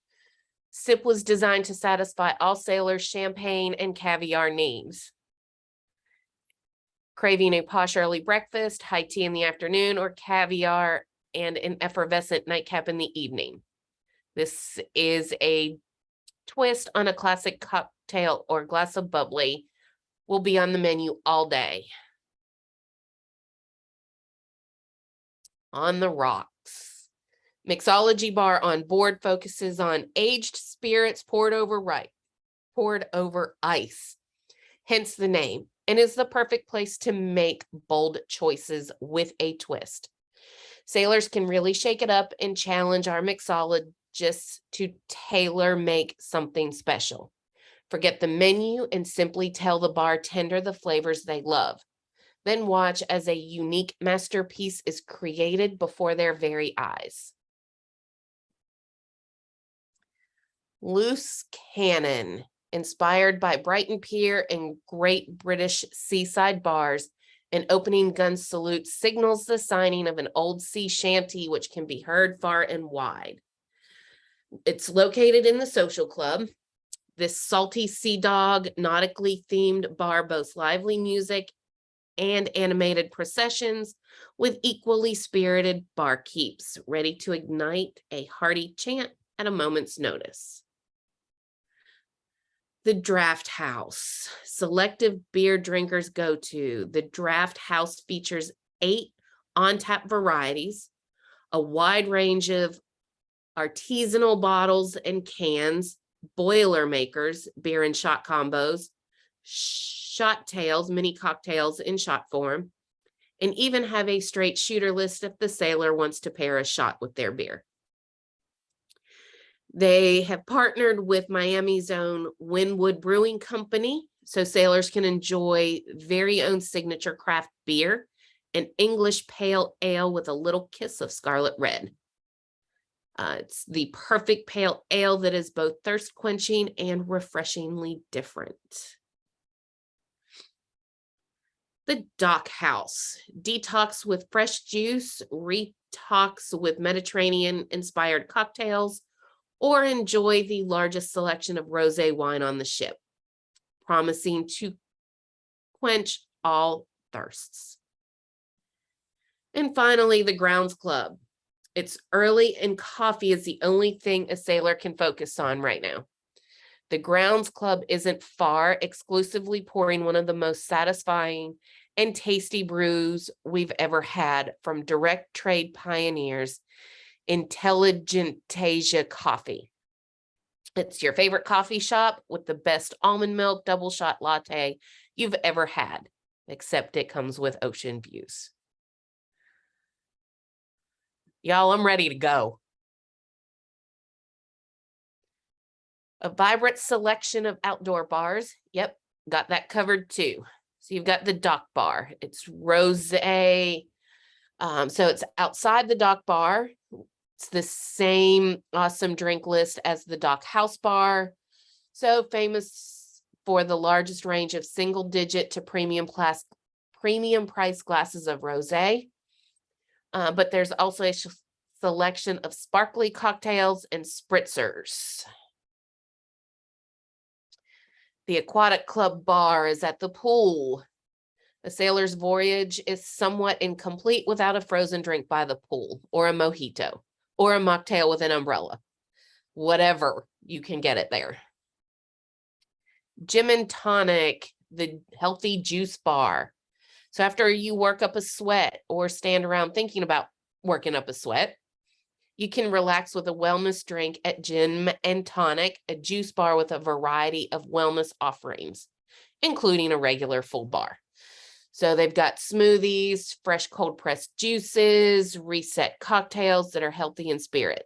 A: Sip was designed to satisfy all sailors' champagne and caviar needs. Craving a posh early breakfast, high tea in the afternoon, or caviar and an effervescent nightcap in the evening. This is a twist on a classic cocktail or glass of bubbly. Will be on the menu all day. On the Rocks. Mixology bar on board focuses on aged spirits poured over ice, hence the name, and is the perfect place to make bold choices with a twist. Sailors can really shake it up and challenge our mixologists to tailor make something special. Forget the menu and simply tell the bartender the flavors they love. Then watch as a unique masterpiece is created before their very eyes. Loose Cannon, inspired by Brighton Pier and Great British seaside bars, an opening gun salute signals the signing of an old sea shanty which can be heard far and wide. It's located in the Social Club. This salty sea dog, nautically themed bar boasts lively music and animated processions with equally spirited barkeeps ready to ignite a hearty chant at a moment's notice. The Draft House, selective beer drinkers go to. The Draft House features 8 on-tap varieties, a wide range of artisanal bottles and cans, boiler makers, beer and shot combos, shot tails, mini cocktails in shot form, and even have a straight shooter list if the sailor wants to pair a shot with their beer. They have partnered with Miami's own Wynwood Brewing Company, so sailors can enjoy very own signature craft beer, an English pale ale with a little kiss of scarlet red. It's the perfect pale ale that is both thirst quenching and refreshingly different. The Dock House, detox with fresh juice, retox with Mediterranean inspired cocktails, or enjoy the largest selection of rosé wine on the ship, promising to quench all thirsts. And finally, the Grounds Club. It's early and coffee is the only thing a sailor can focus on right now. The Grounds Club isn't far, exclusively pouring one of the most satisfying and tasty brews we've ever had from direct trade pioneers, Intelligentsia Coffee. It's your favorite coffee shop with the best almond milk double shot latte you've ever had, except it comes with ocean views. Y'all, I'm ready to go. A vibrant selection of outdoor bars. Yep, got that covered too. So you've got the dock bar. It's rosé. So it's outside the dock bar. It's the same awesome drink list as the Dock House bar. So famous for the largest range of single digit to premium price glasses of rosé. But there's also a selection of sparkly cocktails and spritzers. The Aquatic Club bar is at the pool. A sailor's voyage is somewhat incomplete without a frozen drink by the pool, or a mojito, or a mocktail with an umbrella. Whatever, you can get it there. Gym and Tonic, the healthy juice bar. So after you work up a sweat or stand around thinking about working up a sweat, you can relax with a wellness drink at Gym and Tonic, a juice bar with a variety of wellness offerings, including a regular full bar. So they've got smoothies, fresh cold pressed juices, reset cocktails that are healthy in spirit.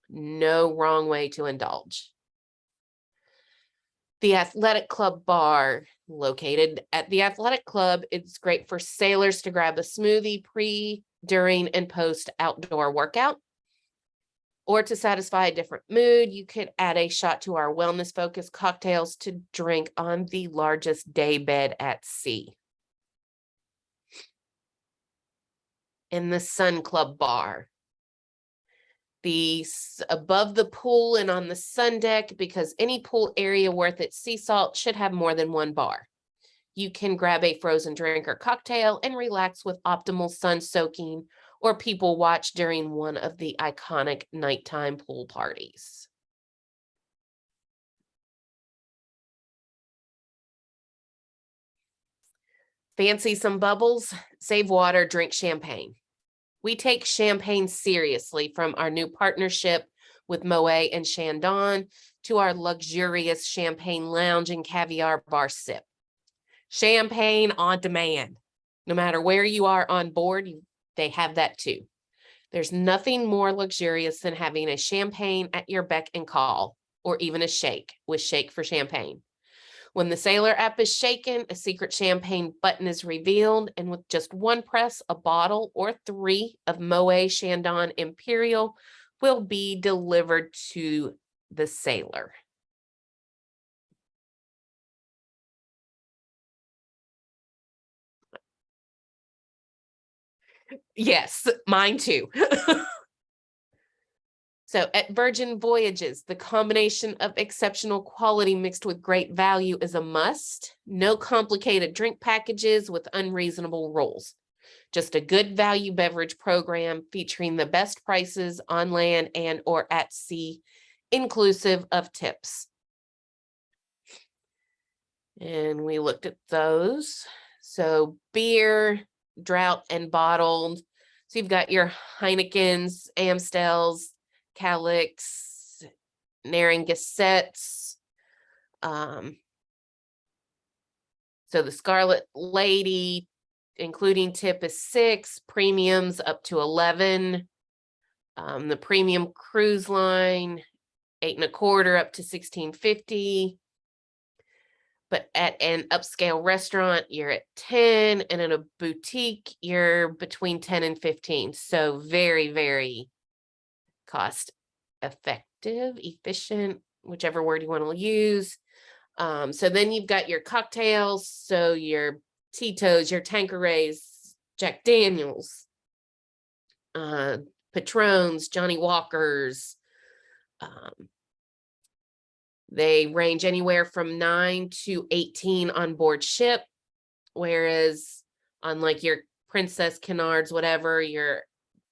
A: No wrong way to indulge. The Athletic Club bar, located at the Athletic Club, it's great for sailors to grab a smoothie pre, during, and post outdoor workout. Or to satisfy a different mood, you could add a shot to our wellness-focused cocktails to drink on the largest day bed at sea. In the Sun Club bar. Above the pool and on the sun deck, because any pool area worth its sea salt should have more than one bar. You can grab a frozen drink or cocktail and relax with optimal sun soaking or people watch during one of the iconic nighttime pool parties. Fancy some bubbles? Save water, drink champagne. We take champagne seriously, from our new partnership with Moet and Chandon to our luxurious champagne lounge and caviar bar sip. Champagne on demand. No matter where you are on board, they have that too. There's nothing more luxurious than having a champagne at your beck and call, or even a shake with Shake for Champagne. When the Sailor app is shaken, a secret champagne button is revealed, and with just one press, a bottle or 3 of Moet Chandon Imperial will be delivered to the Sailor. Yes, mine too. So at Virgin Voyages, the combination of exceptional quality mixed with great value is a must. No complicated drink packages with unreasonable rules. Just a good value beverage program featuring the best prices on land and or at sea, inclusive of tips. And we looked at those. So beer, drought and bottled. So you've got your Heinekens, Amstels, Calix, Narrangasettes. So the Scarlet Lady, including tip, is 6, premiums up to 11. The premium cruise line, 8.25 up to 16.50. But at an upscale restaurant, you're at 10, and in a boutique, you're between 10 and 15. So very, very cost effective, efficient, whichever word you want to use. So then you've got your cocktails. So your Tito's, your Tanquerays, Jack Daniels, Patrons, Johnny Walkers. They range anywhere from 9 to 18 on board ship, whereas on like your Princess Canards, whatever, you're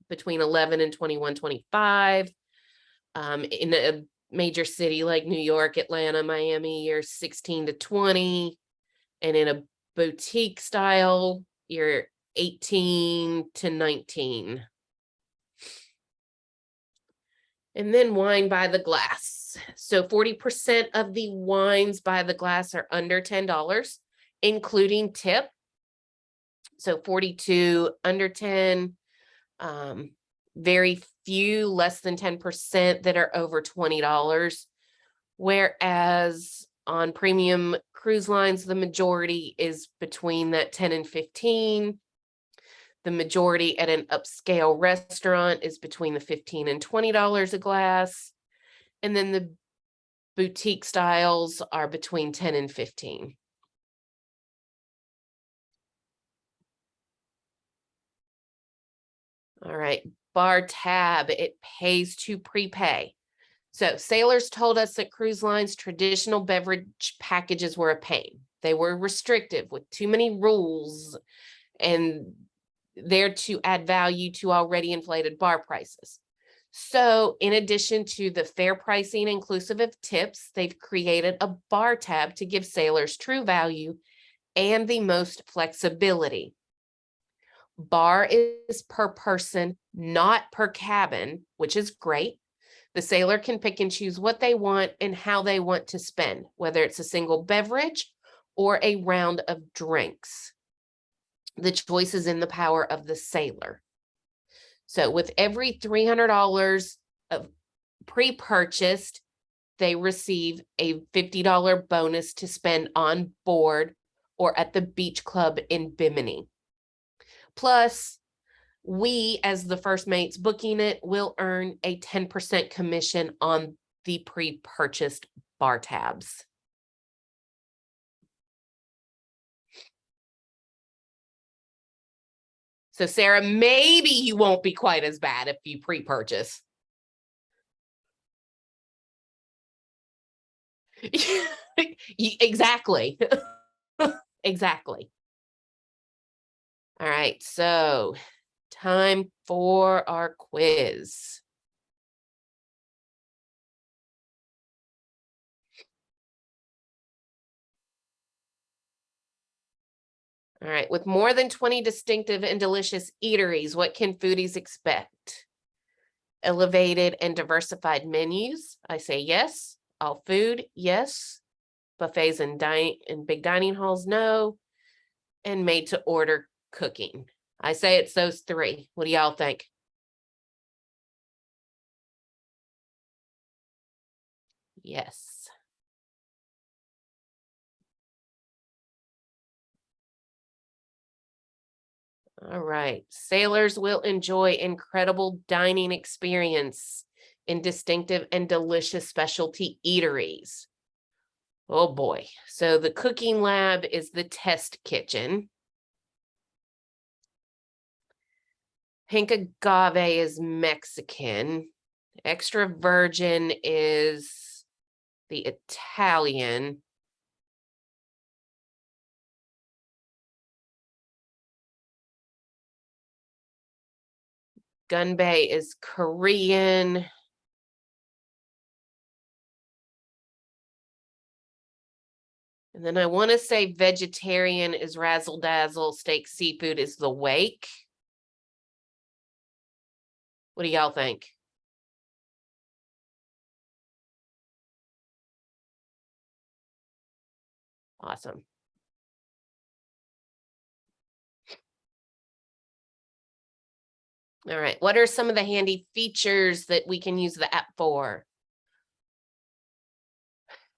A: between 11 and 21.25. In a major city like New York, Atlanta, Miami, you're 16 to 20. And in a boutique style, you're 18 to 19. And then wine by the glass. So 40% of the wines by the glass are under $10, including tip. So 42 under 10. Very few, less than 10%, that are over $20. Whereas on premium cruise lines, the majority is between that 10 and 15. The majority at an upscale restaurant is between the $15 and $20 a glass. And then the boutique styles are between 10 and 15. All right, bar tab, it pays to prepay. So sailors told us that cruise lines' traditional beverage packages were a pain. They were restrictive with too many rules and there to add value to already inflated bar prices. So in addition to the fair pricing inclusive of tips, they've created a bar tab to give sailors true value and the most flexibility. Bar is per person, not per cabin, which is great. The sailor can pick and choose what they want and how they want to spend, whether it's a single beverage or a round of drinks. The choice is in the power of the sailor. So with every $300 of pre-purchased, they receive a $50 bonus to spend on board or at the beach club in Bimini. Plus, we, as the first mates booking it, will earn a 10% commission on the pre-purchased bar tabs. So Sarah, maybe you won't be quite as bad if you pre-purchase. Exactly. Exactly. All right, so time for our quiz. All right, with more than 20 distinctive and delicious eateries, what can foodies expect? Elevated and diversified menus? I say yes. All food? Yes. Buffets and big dining halls? No. And made to order cooking? I say it's those three. What do y'all think? Yes. All right. Sailors will enjoy incredible dining experience in distinctive and delicious specialty eateries. Oh boy. So the cooking lab is the test kitchen. Pink agave is Mexican. Extra virgin is the Italian. Gunbei is Korean. And then I want to say vegetarian is Razzle Dazzle. Steak seafood is the Wake. What do y'all think? Awesome. All right. What are some of the handy features that we can use the app for?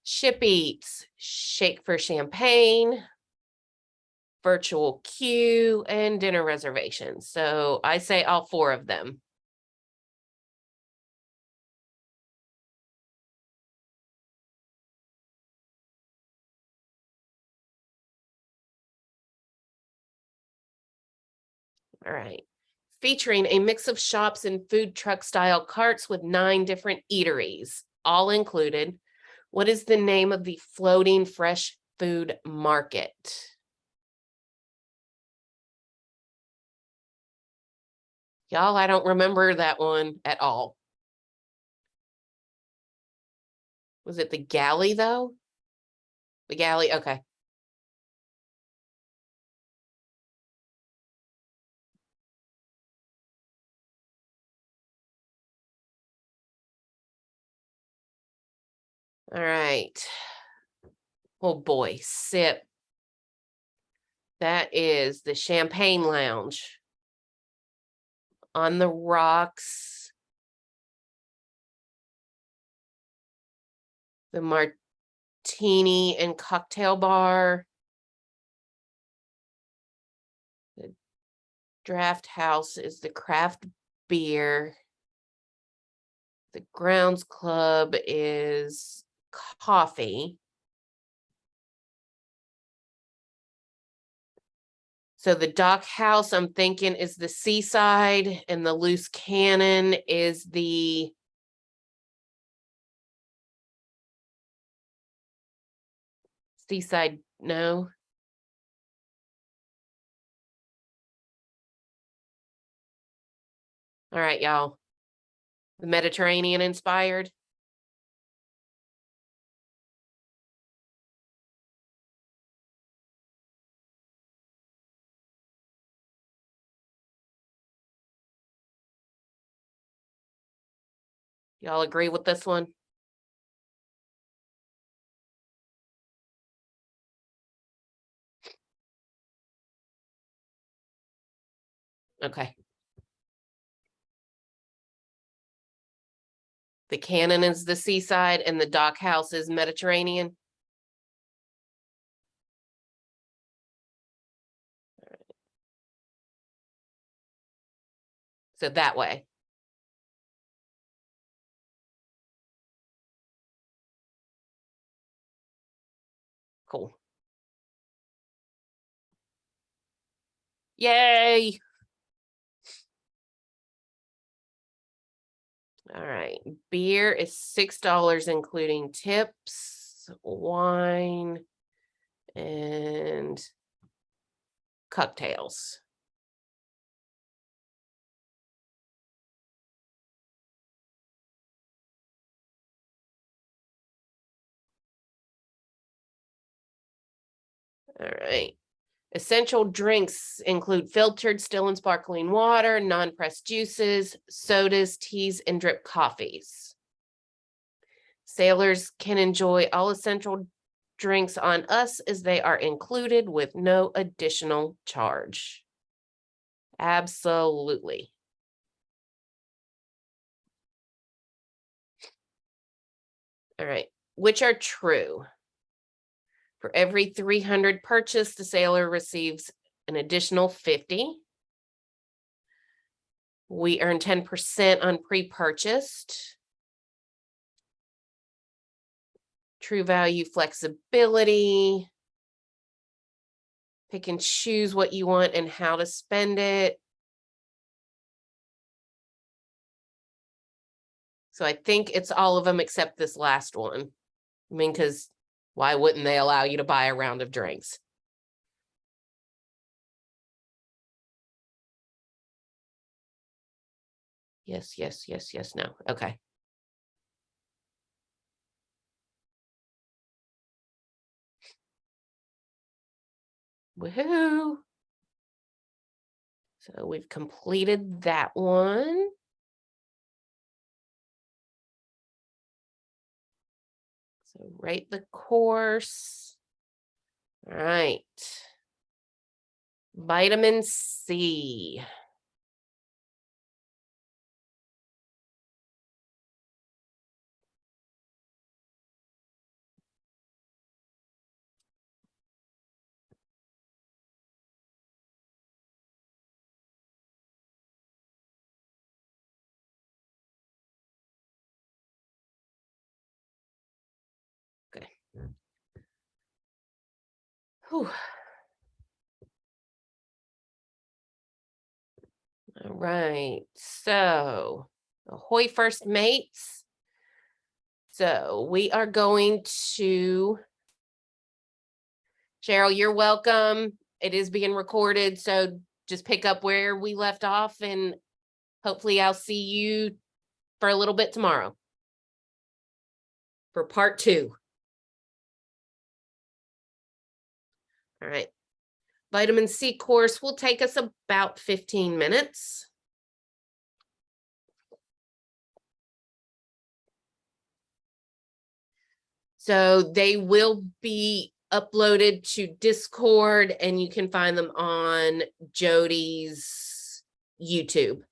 A: Ship Eats, Shake for Champagne, virtual queue, and dinner reservations. So I say all four of them. All right. Featuring a mix of shops and food truck style carts with 9 different eateries, all included. What is the name of the floating fresh food market? Y'all, I don't remember that one at all. Was it the galley though? The galley, okay. All right. Oh boy, sip. That is the Champagne Lounge. On the Rocks. The Martini and Cocktail Bar. The Draft House is the craft beer. The Grounds Club is coffee. So the Dock House, I'm thinking, is the Seaside, and the Loose Cannon is the Seaside. No. All right, y'all. The Mediterranean inspired. Y'all agree with this one? Okay. The Cannon is the Seaside and the Dock House is Mediterranean. So that way. Cool. Yay. All right. Beer is $6 including tips. wine, and cocktails. All right. Essential drinks include filtered, still and sparkling water, non-pressed juices, sodas, teas, and drip coffees. Sailors can enjoy all essential drinks on us as they are included with no additional charge. Absolutely. All right. Which are true? For every 300 purchased, the sailor receives an additional 50. We earn 10% on pre-purchased. True value flexibility. Pick and choose what you want and how to spend it. So I think it's all of them except this last one. I mean, because why wouldn't they allow you to buy a round of drinks? Yes, yes, yes, yes, no. Okay. Woohoo. So we've completed that one. So rate the course. All right. Vitamin C. Okay. Whew. All right. So, ahoy first mates. So we are going to, Cheryl, you're welcome. It is being recorded, so just pick up where we left off, and hopefully I'll see you for a little bit tomorrow for part 2. All right. Vitamin C course will take us about 15 minutes. So they will be uploaded to Discord, and you can find them on Jody's YouTube.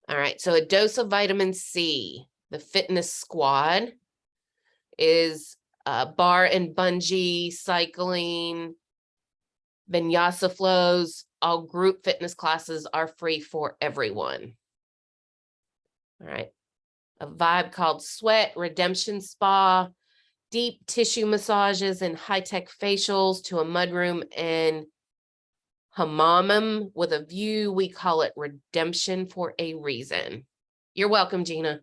A: All right, so a dose of vitamin C. The fitness squad is bar and bungee, cycling, vinyasa flows. All group fitness classes are free for everyone. All right. A vibe called Sweat, Redemption Spa, deep tissue massages and high-tech facials to a mudroom and hammam with a view. We call it Redemption for a reason. You're welcome, Gina.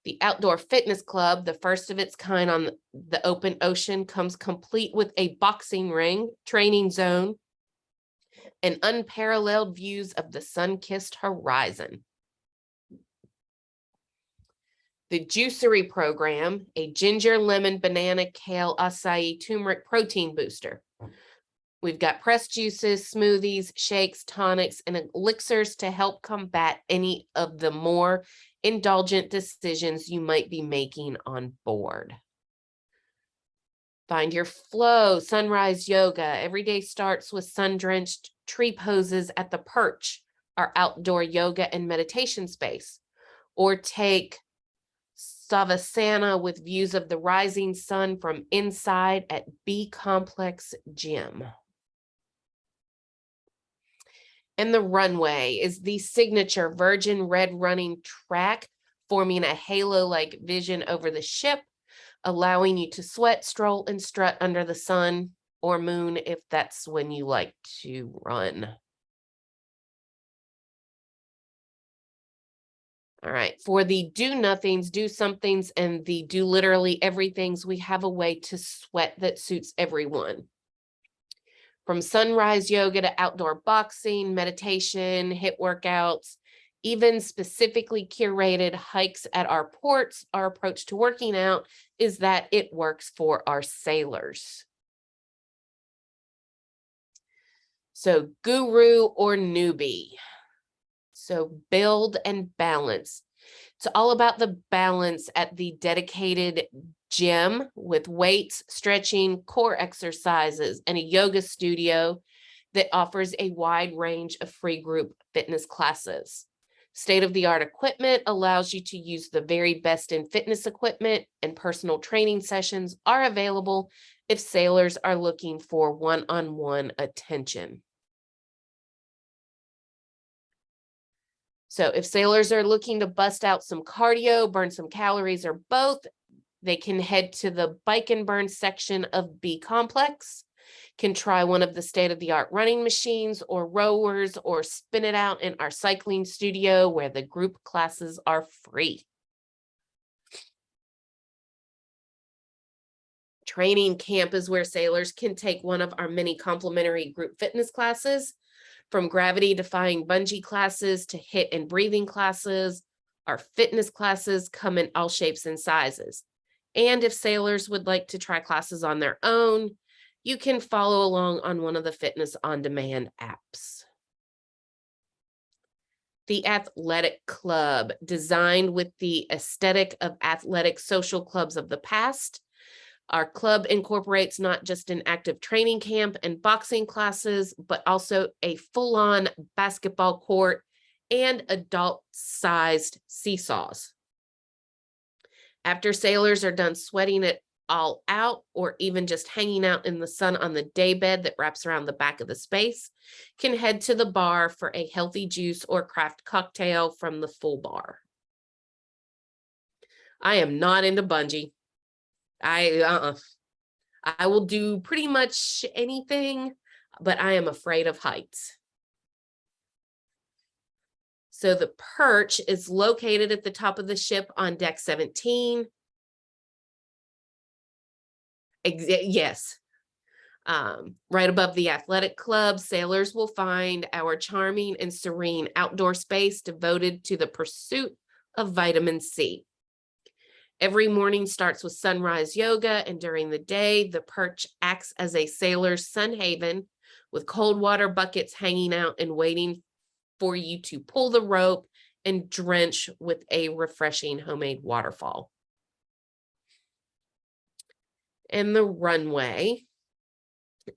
A: The Outdoor Fitness Club, the first of its kind on the open ocean, comes complete with a boxing ring, training zone, and unparalleled views of the sun-kissed horizon. The Juicery program, a ginger, lemon, banana, kale, acai, turmeric protein booster. We've got pressed juices, smoothies, shakes, tonics, and elixirs to help combat any of the more indulgent decisions you might be making on board. Find your flow, sunrise yoga. Every day starts with sun-drenched tree poses at the Perch, our outdoor yoga and meditation space. Or take Savasana with views of the rising sun from inside at B Complex Gym. And the runway is the signature Virgin Red running track, forming a halo-like vision over the ship, allowing you to sweat, stroll, and strut under the sun or moon if that's when you like to run. All right, for the do nothings, do somethings, and the do literally everythings, we have a way to sweat that suits everyone. From sunrise yoga to outdoor boxing, meditation, HIIT workouts, even specifically curated hikes at our ports, our approach to working out is that it works for our sailors. So guru or newbie. So build and balance. It's all about the balance at the dedicated gym with weights, stretching, core exercises, and a yoga studio that offers a wide range of free group fitness classes. State-of-the-art equipment allows you to use the very best in fitness equipment, and personal training sessions are available if sailors are looking for one-on-one attention. So if sailors are looking to bust out some cardio, burn some calories, or both, they can head to the Bike and Burn section of B Complex, can try one of the state-of-the-art running machines or rowers, or spin it out in our cycling studio where the group classes are free. Training camp is where sailors can take one of our many complimentary group fitness classes. From gravity-defying bungee classes to HIIT and breathing classes, our fitness classes come in all shapes and sizes. And if sailors would like to try classes on their own, you can follow along on one of the fitness on-demand apps. The Athletic Club, designed with the aesthetic of athletic social clubs of the past. Our club incorporates not just an active training camp and boxing classes, but also a full-on basketball court and adult-sized seesaws. After sailors are done sweating it all out, or even just hanging out in the sun on the daybed that wraps around the back of the space, can head to the bar for a healthy juice or craft cocktail from the full bar. I am not into bungee. I will do pretty much anything, but I am afraid of heights. So the perch is located at the top of the ship on deck 17. Yes. Right above the athletic club, sailors will find our charming and serene outdoor space devoted to the pursuit of vitamin C. Every morning starts with sunrise yoga, and during the day, the perch acts as a sailor's sun haven with cold water buckets hanging out and waiting for you to pull the rope and drench with a refreshing homemade waterfall. And the runway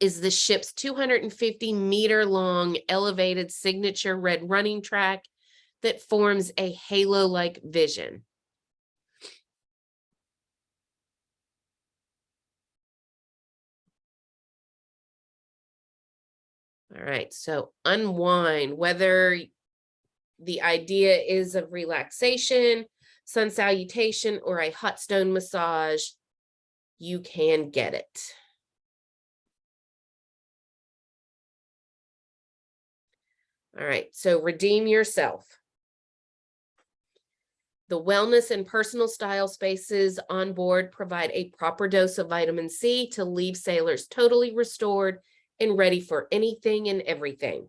A: is the ship's 250-meter-long elevated signature red running track that forms a halo-like vision. All right, so unwind, whether the idea is of relaxation, sun salutation, or a hot stone massage, you can get it. All right, so redeem yourself. The wellness and personal style spaces on board provide a proper dose of vitamin C to leave sailors totally restored and ready for anything and everything.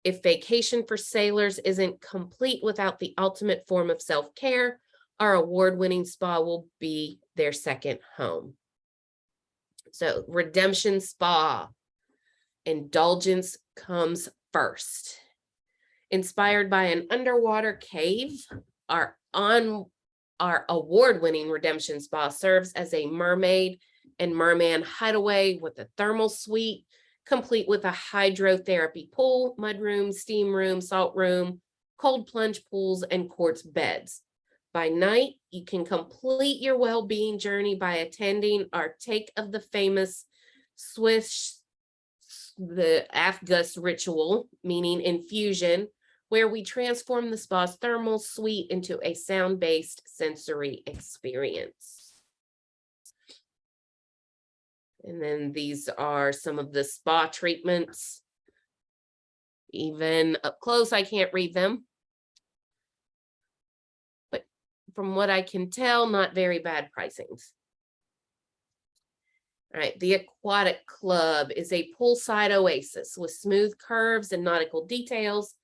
A: If vacation for sailors isn't complete without the ultimate form of self-care, our award-winning spa will be their second home. So, Redemption Spa. Indulgence comes first. Inspired by an underwater cave, our award-winning Redemption Spa serves as a mermaid and merman hideaway with a thermal suite, complete with a hydrotherapy pool, mudroom, steam room, salt room, cold plunge pools, and quartz beds. By night, you can complete your well-being journey by attending our Take of the Famous the Afgus ritual, meaning infusion, where we transform the spa's thermal suite into a sound-based sensory experience. And then these are some of the spa treatments. Even up close, I can't read them. from what I can tell, not very bad pricings. All right, the Aquatic Club is a poolside oasis with smooth curves and nautical details.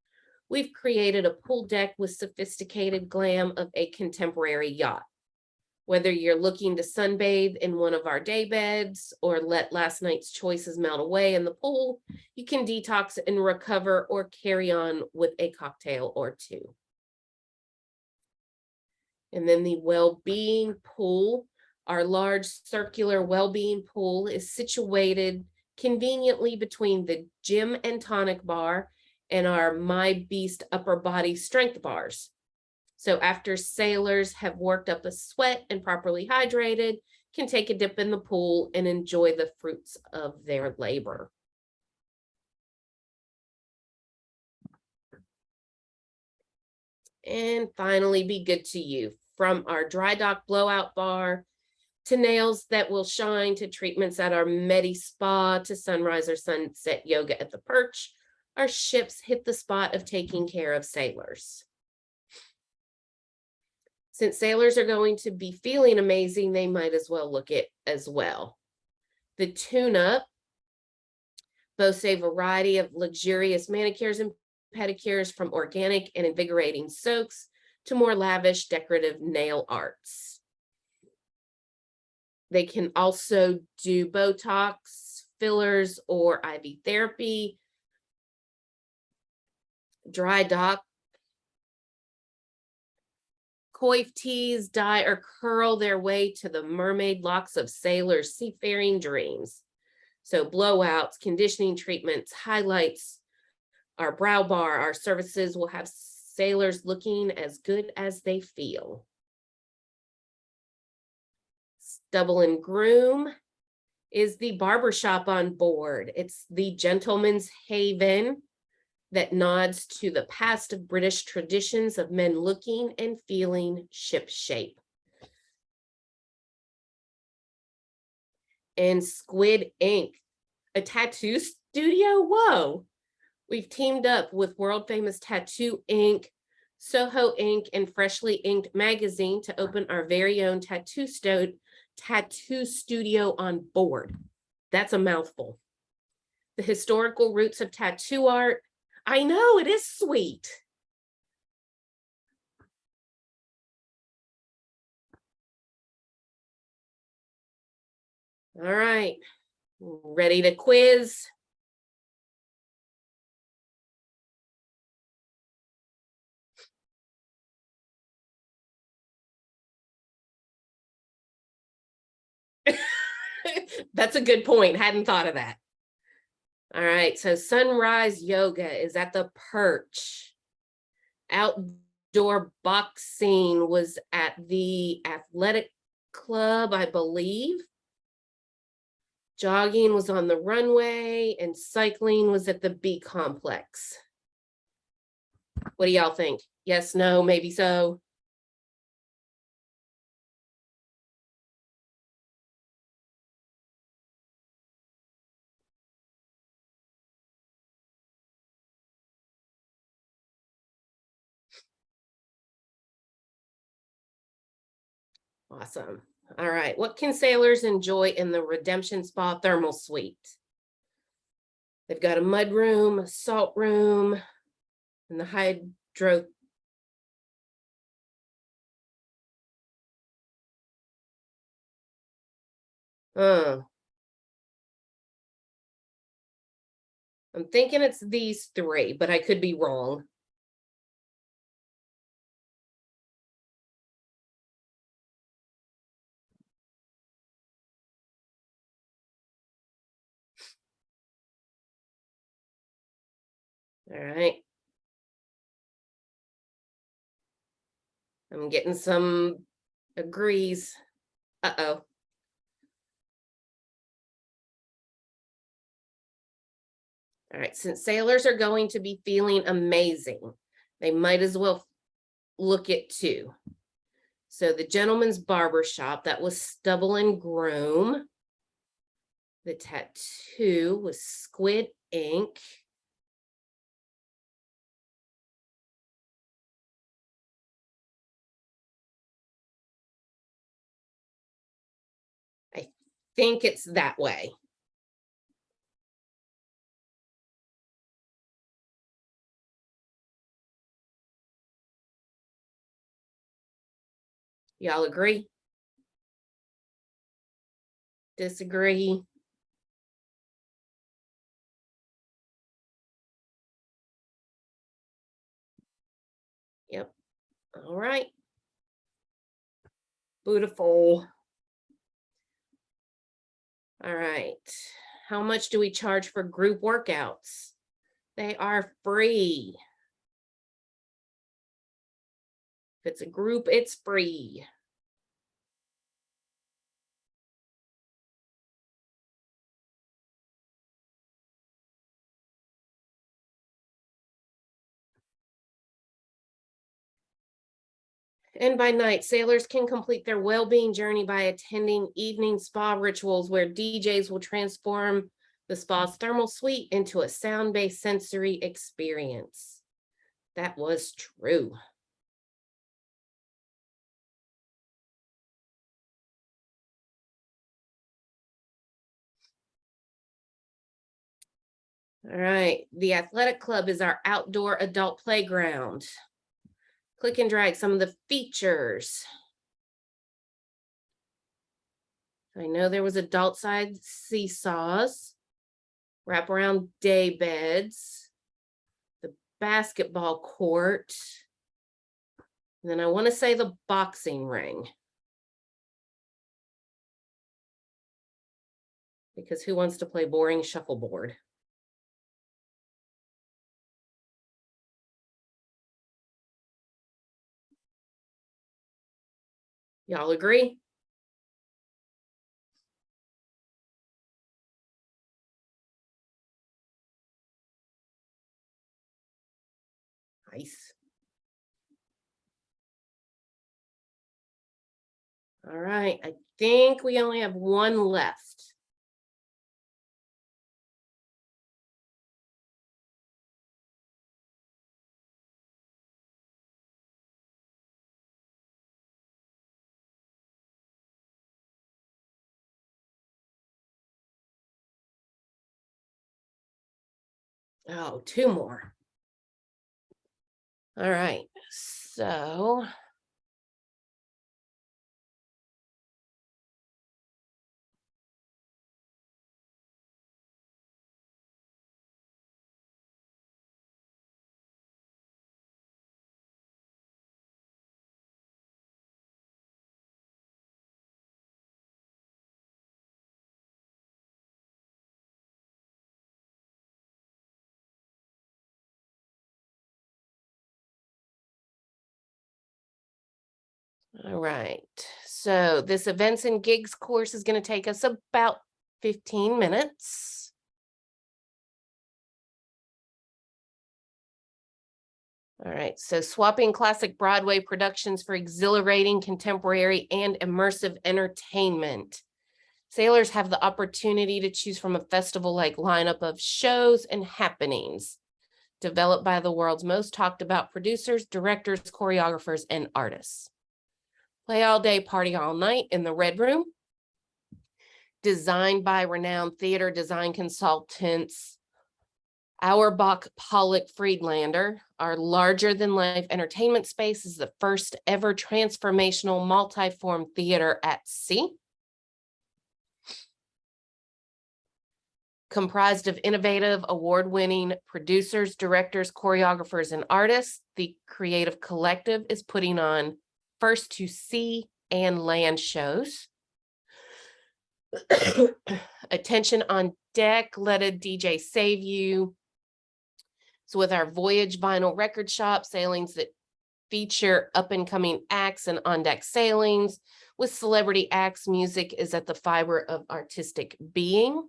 A: We've created a pool deck with sophisticated glam of a contemporary yacht. Whether you're looking to sunbathe in one of our day beds or let last night's choices melt away in the pool, you can detox and recover or carry on with a cocktail or two. And then the well-being pool. Our large circular well-being pool is situated conveniently between the gym and tonic bar and our My Beast upper body strength bars. So after sailors have worked up a sweat and properly hydrated, can take a dip in the pool and enjoy the fruits of their labor. And finally, be good to you. From our dry dock blowout bar to nails that will shine, to treatments at our Medi Spa, to sunrise or sunset yoga at the Perch, our ships hit the spot of taking care of sailors. Since sailors are going to be feeling amazing, they might as well look it as well. The tune-up boasts a variety of luxurious manicures and pedicures, from organic and invigorating soaks to more lavish decorative nail arts. They can also do Botox, fillers, or IV therapy. Dry dock, coif tease, dye, or curl their way to the mermaid locks of sailors' seafaring dreams. So blowouts, conditioning treatments, highlights, our brow bar, our services will have sailors looking as good as they feel. Stubble and Groom is the barbershop on board. It's the gentleman's haven that nods to the past of British traditions of men looking and feeling ship shape. And Squid Ink, a tattoo studio. Whoa. We've teamed up with world famous Tattoo Inc., Soho Inc., and Freshly Inked magazine to open our very own tattoo studio on board. That's a mouthful. The historical roots of tattoo art. I know, it is sweet. All right, ready to quiz? That's a good point. Hadn't thought of that. All right, so sunrise yoga is at the Perch. Outdoor boxing was at the athletic club, I believe. Jogging was on the runway, and cycling was at the B complex. What do y'all think? Yes, no, maybe so? Awesome. All right. What can sailors enjoy in the Redemption Spa Thermal Suite? They've got a mud room, a salt room, and the hydro. I'm thinking it's these three, but I could be wrong. All right. I'm getting some agrees. Uh-oh. All right, since sailors are going to be feeling amazing, they might as well look at two. So the gentleman's barber shop, that was Stubble and Groom. The tattoo was Squid Ink. think it's that way. Y'all agree? Disagree? Yep. All right. Beautiful. All right. How much do we charge for group workouts? They are free. If it's a group, it's free. And by night, sailors can complete their well-being journey by attending evening spa rituals where DJs will transform the spa's thermal suite into a sound-based sensory experience. That was true. All right, the athletic club is our outdoor adult playground. Click and drag some of the features. I know there was adult side seesaws, wraparound day beds, the basketball court, and then I want to say the boxing ring. Because who wants to play boring shuffleboard? Y'all agree? Nice. All right, I think we only have one left. Oh, two more. All right, so all right, so this events and gigs course is going to take us about 15 minutes. All right, so swapping classic Broadway productions for exhilarating contemporary and immersive entertainment. Sailors have the opportunity to choose from a festival-like lineup of shows and happenings developed by the world's most talked about producers, directors, choreographers, and artists. Play all day, party all night in the Red Room, designed by renowned theater design consultants Auerbach, Pollock, Friedlander. Our larger-than-life entertainment space is the first ever transformational multi-form theater at sea. Comprised of innovative, award-winning producers, directors, choreographers, and artists, the creative collective is putting on first to sea and land shows. Attention on deck, let a DJ save you. So with our Voyage vinyl record shop, sailings that feature up-and-coming acts and on-deck sailings. With celebrity acts, music is at the fiber of artistic being.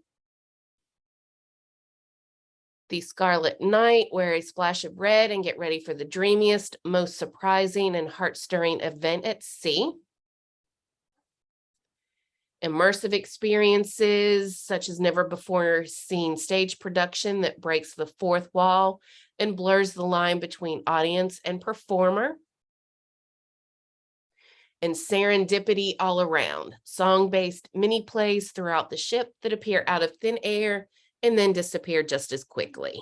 A: The Scarlet Night, wear a splash of red and get ready for the dreamiest, most surprising and heart-stirring event at sea. Immersive experiences such as never before seen stage production that breaks the fourth wall and blurs the line between audience and performer. and serendipity all around. Song-based mini plays throughout the ship that appear out of thin air and then disappear just as quickly.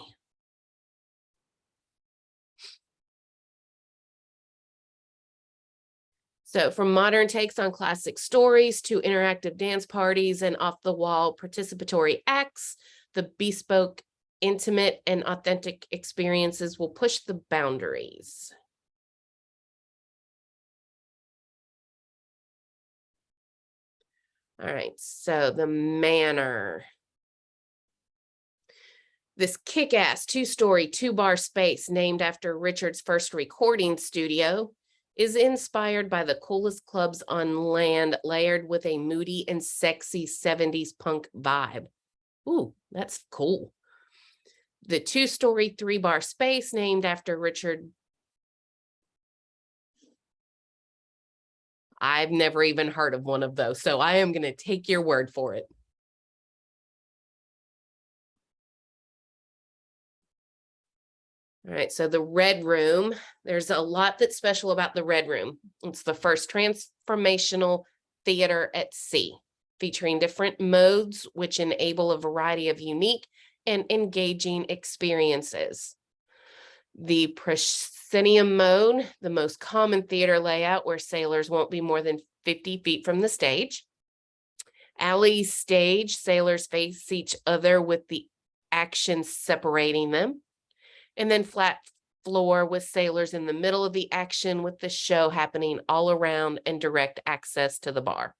A: So from modern takes on classic stories to interactive dance parties and off-the-wall participatory acts, the bespoke, intimate, and authentic experiences will push the boundaries. All right, so the manor. This kick-ass 2-story, 2-bar space named after Richard's first recording studio is inspired by the coolest clubs on land, layered with a moody and sexy 70s punk vibe. Ooh, that's cool. The 2-story, 3-bar space named after Richard. I've never even heard of one of those, so I am going to take your word for it. All right, so the Red Room, there's a lot that's special about the Red Room. It's the first transformational theater at sea, featuring different modes which enable a variety of unique and engaging experiences. The proscenium mode, the most common theater layout where sailors won't be more than 50 feet from the stage. Alley stage, sailors face each other with the action separating them. And then flat floor with sailors in the middle of the action with the show happening all around and direct access to the bar.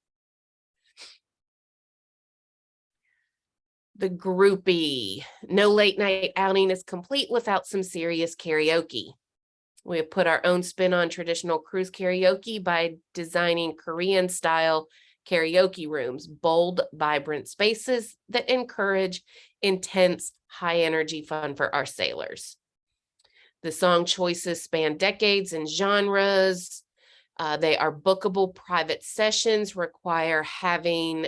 A: The groupie. No late night outing is complete without some serious karaoke. We have put our own spin on traditional cruise karaoke by designing Korean style karaoke rooms, bold, vibrant spaces that encourage intense, high energy fun for our sailors. The song choices span decades and genres. They are bookable private sessions, require having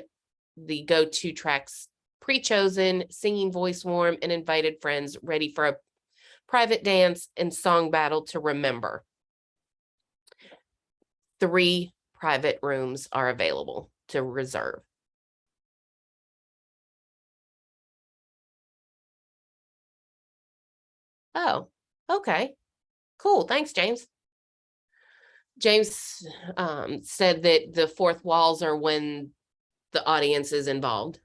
A: the go-to tracks pre-chosen, singing voice warm, and invited friends ready for a private dance and song battle to remember. 3 private rooms are available to reserve. Oh, okay. Cool. Thanks, James. James said that the fourth walls are when the audience is involved.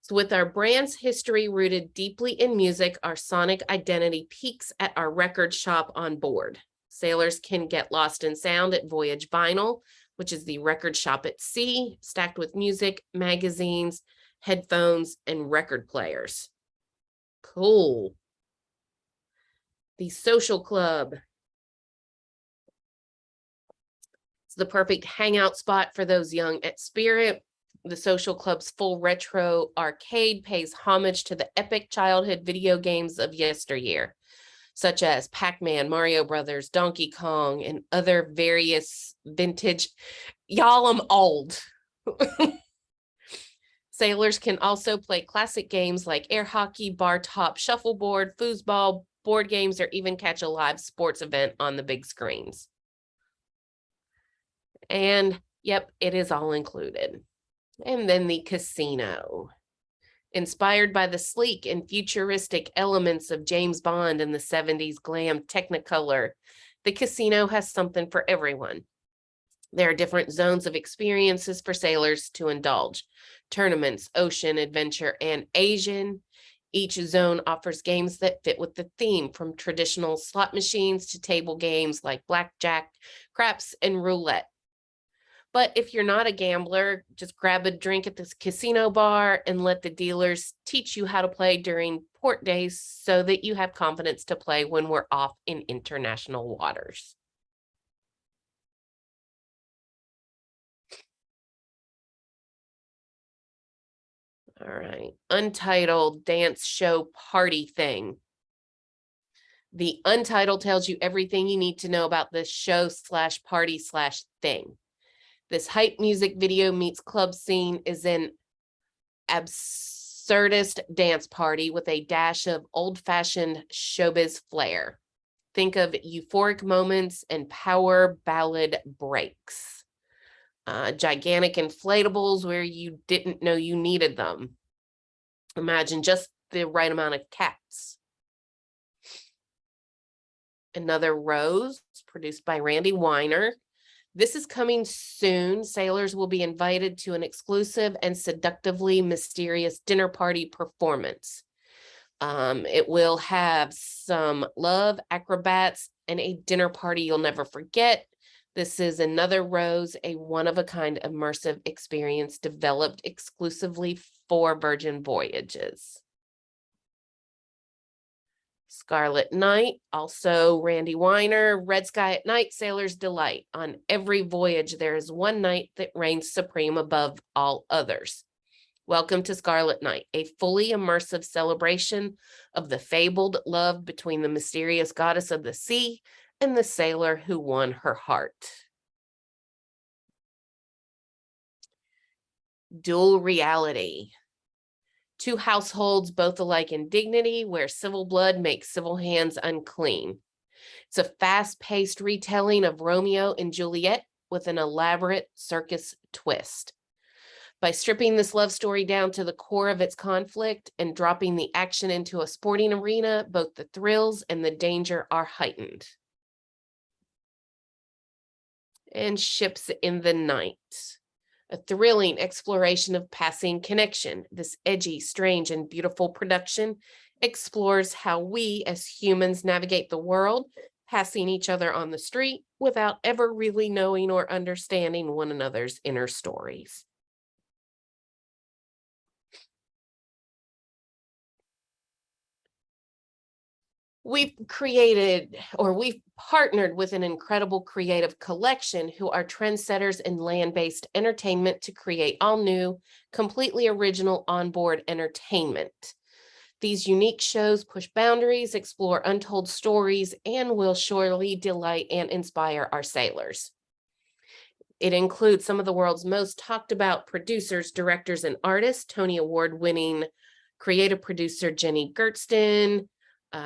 A: So with our brand's history rooted deeply in music, our sonic identity peaks at our record shop on board. Sailors can get lost in sound at Voyage Vinyl, which is the record shop at sea, stacked with music, magazines, headphones, and record players. Cool. The Social Club. It's the perfect hangout spot for those young at spirit. The Social Club's full retro arcade pays homage to the epic childhood video games of yesteryear, such as Pac-Man, Mario Brothers, Donkey Kong, and other various vintage. Y'all, I'm old. Sailors can also play classic games like air hockey, bar top, shuffleboard, foosball, board games, or even catch a live sports event on the big screens. And yep, it is all included. And then the casino. Inspired by the sleek and futuristic elements of James Bond and the 70s glam Technicolor, the casino has something for everyone. There are different zones of experiences for sailors to indulge: tournaments, ocean, adventure, and Asian. Each zone offers games that fit with the theme, from traditional slot machines to table games like blackjack, craps, and roulette. But if you're not a gambler, just grab a drink at this casino bar and let the dealers teach you how to play during port days so that you have confidence to play when we're off in international waters. All right, Untitled Dance Show Party Thing. The Untitled tells you everything you need to know about this show/party/thing. This hype music video meets club scene is an absurdist dance party with a dash of old-fashioned showbiz flair. Think of euphoric moments and power ballad breaks. Gigantic inflatables where you didn't know you needed them. Imagine just the right amount of cats. Another Rose, produced by Randy Weiner. This is coming soon. Sailors will be invited to an exclusive and seductively mysterious dinner party performance. It will have some love, acrobats, and a dinner party you'll never forget. This is another Rose, a one-of-a-kind immersive experience developed exclusively for Virgin Voyages. Scarlet Night, also Randy Weiner, Red Sky at Night, Sailor's Delight. On every voyage, there is one night that reigns supreme above all others. Welcome to Scarlet Night, a fully immersive celebration of the fabled love between the mysterious goddess of the sea and the sailor who won her heart. Dual reality. Two households, both alike in dignity, where civil blood makes civil hands unclean. It's a fast-paced retelling of Romeo and Juliet with an elaborate circus twist. By stripping this love story down to the core of its conflict and dropping the action into a sporting arena, both the thrills and the danger are heightened. And Ships in the Night. A thrilling exploration of passing connection. This edgy, strange, and beautiful production explores how we as humans navigate the world, passing each other on the street without ever really knowing or understanding one another's inner stories. We've partnered with an incredible creative collection who are trendsetters in land-based entertainment to create all new, completely original onboard entertainment. These unique shows push boundaries, explore untold stories, and will surely delight and inspire our sailors. It includes some of the world's most talked about producers, directors, and artists, Tony Award-winning creative producer Jenny Gertston,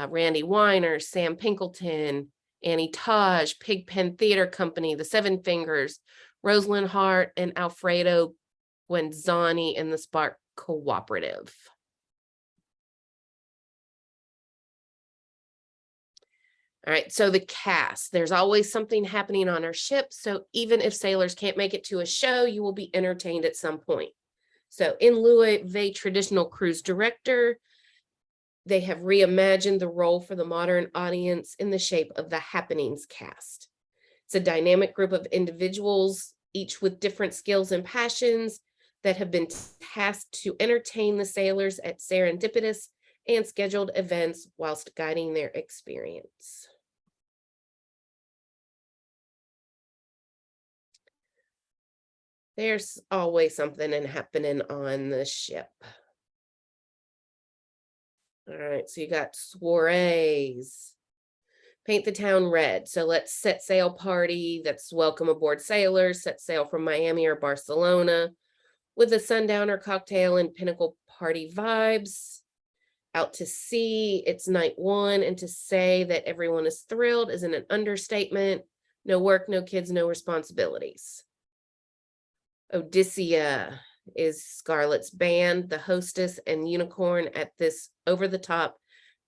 A: Randy Weiner, Sam Pinkleton, Annie Taj, Pigpen Theater Company, The Seven Fingers, Rosalind Hart, and Alfredo Guenzani and the Spark Cooperative. All right, so the cast. There's always something happening on our ship, so even if sailors can't make it to a show, you will be entertained at some point. So in lieu of a traditional cruise director, they have reimagined the role for the modern audience in the shape of the Happenings cast. It's a dynamic group of individuals, each with different skills and passions, that have been tasked to entertain the sailors at serendipitous and scheduled events whilst guiding their experience. There's always something happening on the ship. All right, so you got soirees. Paint the town red. So let's set sail party. That's welcome aboard sailors. Set sail from Miami or Barcelona with a sundowner cocktail and pinnacle party vibes. Out to sea, it's night one, and to say that everyone is thrilled isn't an understatement. No work, no kids, no responsibilities. Odyssea is Scarlett's band, the hostess and unicorn at this over-the-top,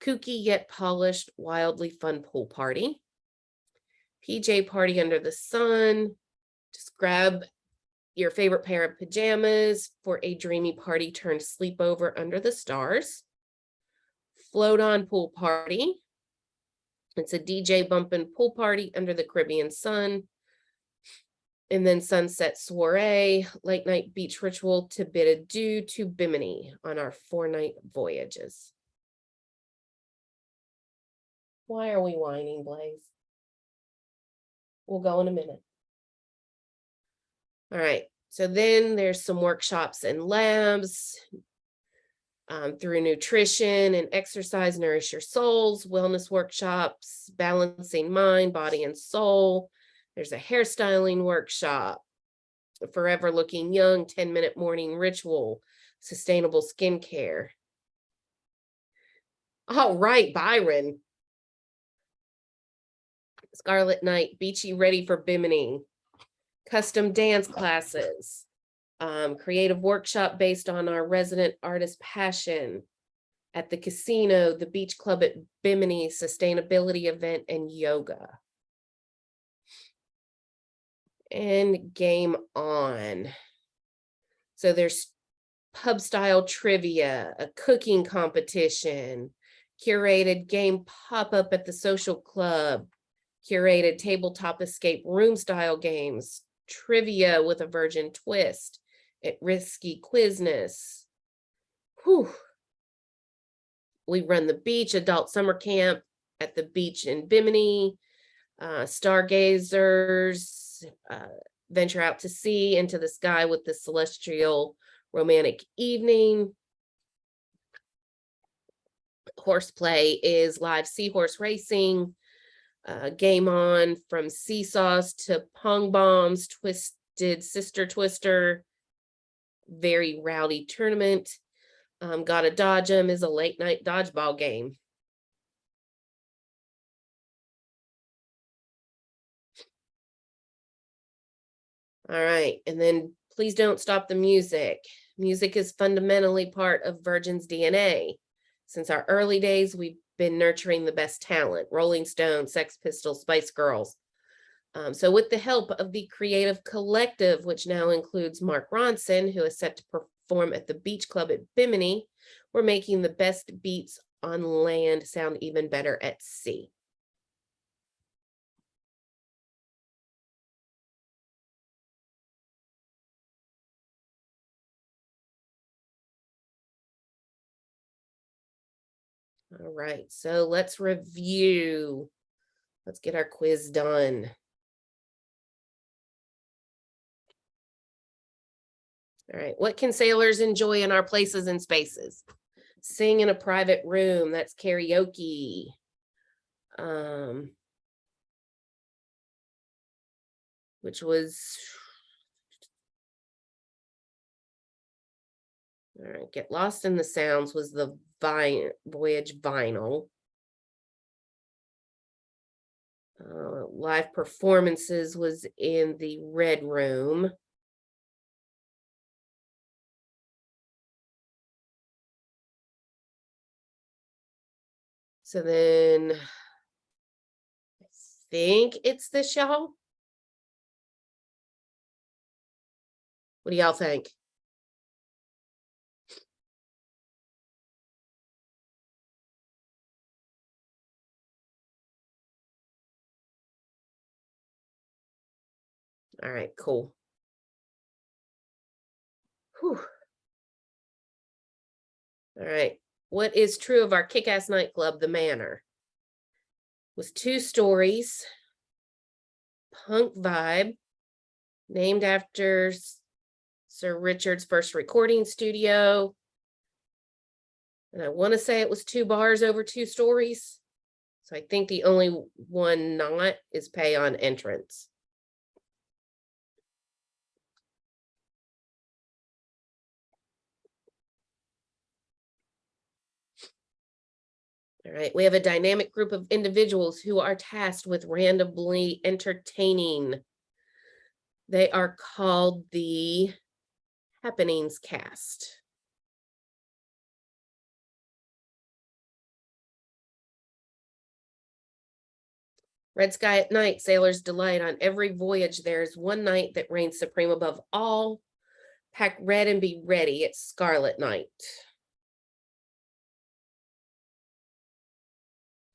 A: kooky yet polished, wildly fun pool party. PJ party under the sun. Just grab your favorite pair of pajamas for a dreamy party turned sleepover under the stars. Float on pool party. It's a DJ bumping pool party under the Caribbean sun. And then sunset soiree, late night beach ritual to bid adieu to Bimini on our 4-night voyages. Why are we whining, Blaze? We'll go in a minute. All right, so then there's some workshops and labs through nutrition and exercise, nourish your souls, wellness workshops, balancing mind, body, and soul. There's a hairstyling workshop, forever looking young, 10-minute morning ritual, sustainable skincare. All right, Byron. Scarlet Night, Beachy Ready for Bimini, custom dance classes, creative workshop based on our resident artist passion, at the casino, the beach club at Bimini, sustainability event, and yoga. And game on. So there's pub style trivia, a cooking competition, curated game pop-up at the social club, curated tabletop escape room style games, trivia with a virgin twist, at risky quizness. Whew. We run the beach adult summer camp at the beach in Bimini, stargazers, venture out to sea into the sky with the celestial romantic evening. Horseplay is live seahorse racing, game on from seesaws to pong bombs, twisted sister twister, very rowdy tournament. Gotta dodge 'em is a late night dodgeball game. All right, and then please don't stop the music. Music is fundamentally part of Virgin's DNA. Since our early days, we've been nurturing the best talent, Rolling Stones, Sex Pistols, Spice Girls. So with the help of the creative collective, which now includes Mark Ronson, who is set to perform at the Beach Club at Bimini, we're making the best beats on land sound even better at sea. All right, so let's review. Let's get our quiz done. All right, what can sailors enjoy in our places and spaces? Sing in a private room, that's karaoke. Which was, all right, get lost in the sounds was the Voyage vinyl. Live performances was in the red room. So then I think it's this, y'all. What do y'all think? All right, cool. Whew. All right. What is true of our kick-ass nightclub, The Manor? Was 2 stories, punk vibe, named after Sir Richard's first recording studio. And I want to say it was 2 bars over 2 stories. So I think the only one not is pay on entrance. All right, we have a dynamic group of individuals who are tasked with randomly entertaining. They are called the Happenings Cast. Red Sky at Night, Sailors Delight. On every voyage, there's one night that reigns supreme above all. Pack red and be ready. It's Scarlet Night.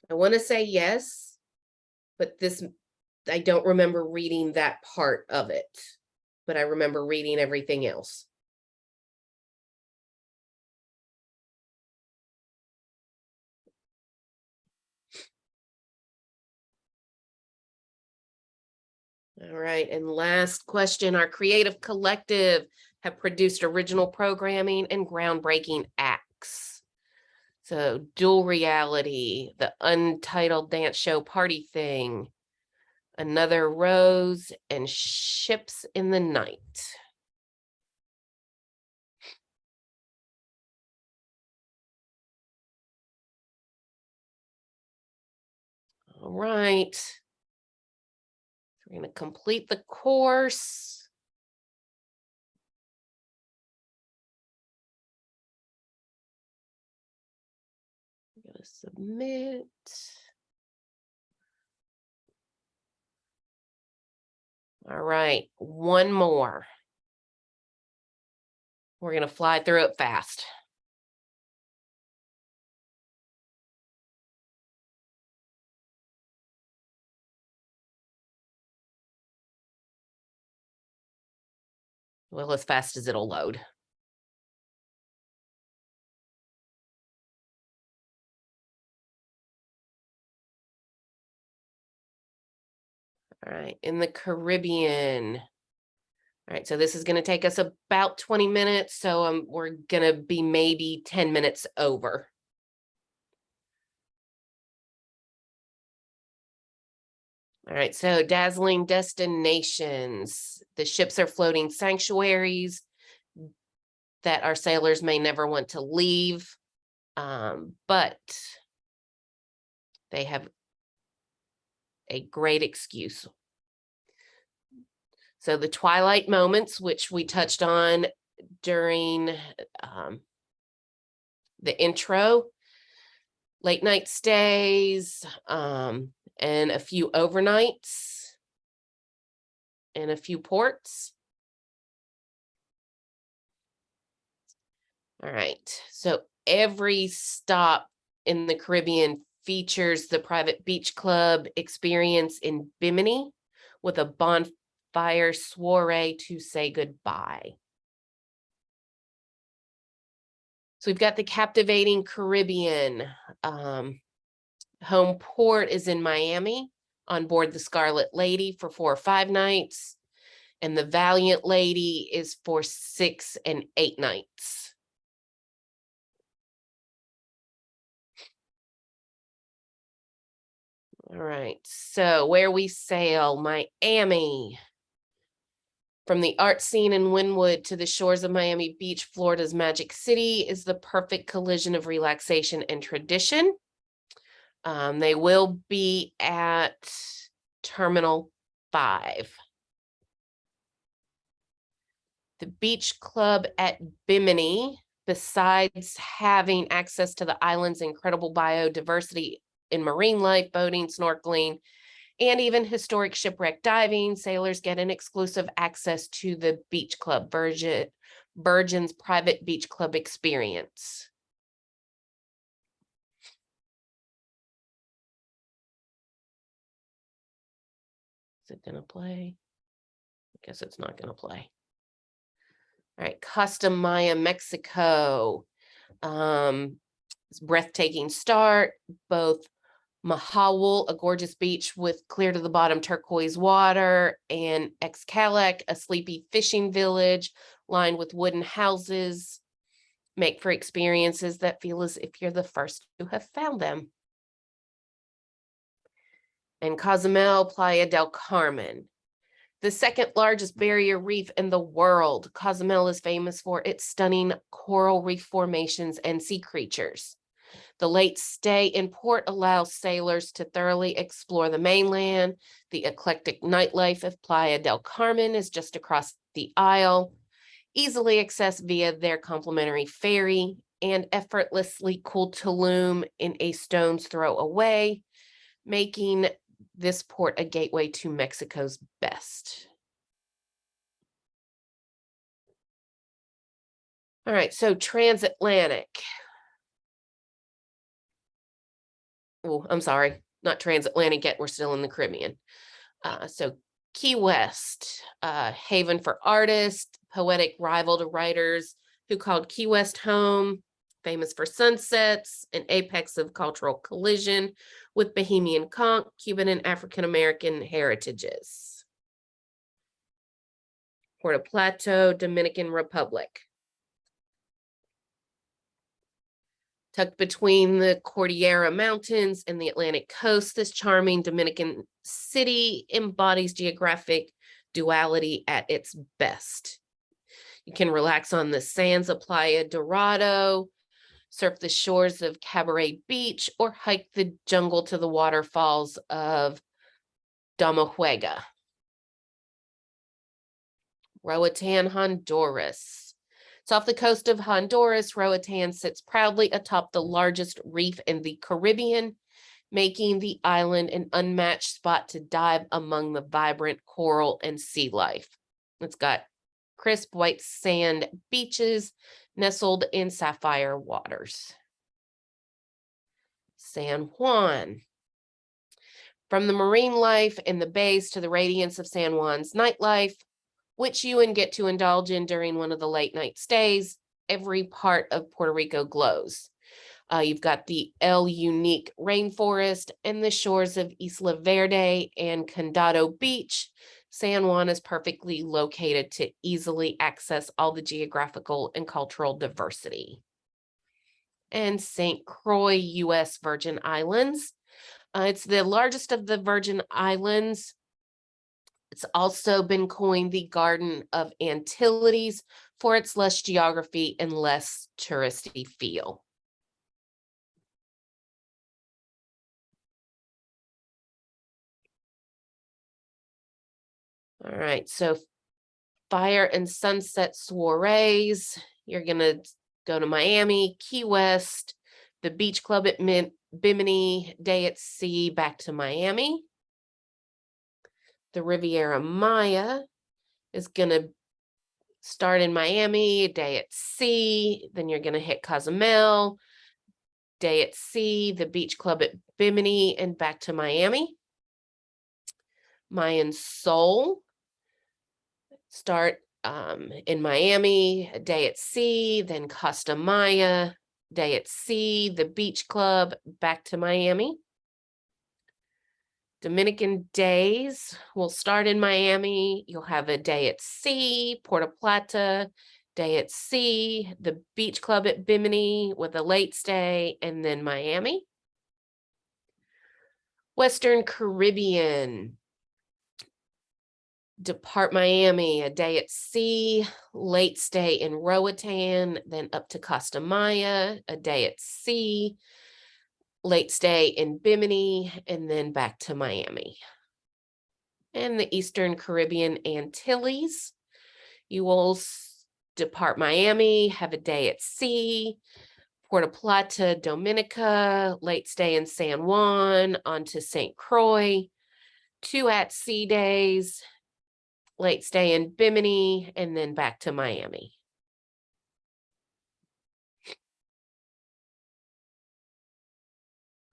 A: I want to say yes, but I don't remember reading that part of it, but I remember reading everything else. All right, and last question, our creative collective have produced original programming and groundbreaking acts. So Dual Reality, the Untitled Dance Show Party Thing, Another Rose, and Ships in the Night. All right. We're going to complete the course. I'm going to submit. All right, one more. We're going to fly through it fast. Well, as fast as it'll load. All right, in the Caribbean. All right, so this is going to take us about 20 minutes, so we're going to be maybe 10 minutes over. All right, so dazzling destinations. The ships are floating sanctuaries that our sailors may never want to leave, but they have a great excuse. So the twilight moments, which we touched on during the intro, late night stays, and a few overnights and a few ports. All right, so every stop in the Caribbean features the private beach club experience in Bimini with a bonfire soiree to say goodbye. So we've got the captivating Caribbean. Home port is in Miami on board the Scarlet Lady for 4 or 5 nights. And the Valiant Lady is for 6 and 8 nights. All right, so where we sail, Miami. From the art scene in Wynwood to the shores of Miami Beach, Florida's Magic City is the perfect collision of relaxation and tradition. They will be at Terminal 5. The beach club at Bimini, besides having access to the island's incredible biodiversity in marine life, boating, snorkeling, and even historic shipwreck diving, sailors get an exclusive access to the beach club, Virgin's private beach club experience. Is it gonna play? I guess it's not gonna play. All right, Custom Maya, Mexico. It's breathtaking start, both Mahawal, a gorgeous beach with clear to the bottom turquoise water, and Excalac, a sleepy fishing village lined with wooden houses, make for experiences that feel as if you're the first to have found them. And Cozumel, Playa del Carmen. The second largest barrier reef in the world, Cozumel is famous for its stunning coral reef formations and sea creatures. The late stay in port allows sailors to thoroughly explore the mainland. The eclectic nightlife of Playa del Carmen is just across the aisle, easily accessed via their complimentary ferry, and effortlessly cool Tulum in a stone's throw away, making this port a gateway to Mexico's best. All right, so transatlantic. Oh, I'm sorry, not transatlantic yet. We're still in the Caribbean. So Key West, haven for artists, poetic rival to writers who called Key West home, famous for sunsets, an apex of cultural collision with Bohemian conch, Cuban and African-American heritages. Puerto Plata, Dominican Republic. Tucked between the Cordillera Mountains and the Atlantic coast, this charming Dominican city embodies geographic duality at its best. You can relax on the sands of Playa Dorado, surf the shores of Cabaret Beach, or hike the jungle to the waterfalls of Damajuega. Roatan, Honduras. It's off the coast of Honduras. Roatan sits proudly atop the largest reef in the Caribbean, making the island an unmatched spot to dive among the vibrant coral and sea life. It's got crisp white sand beaches nestled in sapphire waters. San Juan. From the marine life in the bays to the radiance of San Juan's nightlife, which you and get to indulge in during one of the late night stays, every part of Puerto Rico glows. You've got the El Unique rainforest and the shores of Isla Verde and Condado Beach. San Juan is perfectly located to easily access all the geographical and cultural diversity. And St. Croix, U.S. Virgin Islands. It's the largest of the Virgin Islands. It's also been coined the Garden of Antilles for its lush geography and less touristy feel. All right, so fire and sunset soirees. You're going to go to Miami, Key West, the beach club at Bimini, day at sea, back to Miami. The Riviera Maya is going to start in Miami, a day at sea. Then you're going to hit Cozumel, day at sea, the beach club at Bimini, and back to Miami. Mayan Soul. Start in Miami, a day at sea, then Costa Maya, day at sea, the beach club, back to Miami. Dominican days will start in Miami. You'll have a day at sea, Puerto Plata, day at sea, the beach club at Bimini with a late stay, and then Miami. Western Caribbean. Depart Miami, a day at sea, late stay in Roatan, then up to Costa Maya, a day at sea, late stay in Bimini, and then back to Miami. And the Eastern Caribbean Antilles, you will depart Miami, have a day at sea, Puerto Plata, Dominica, late stay in San Juan, on to St. Croix, 2 at sea days, late stay in Bimini, and then back to Miami.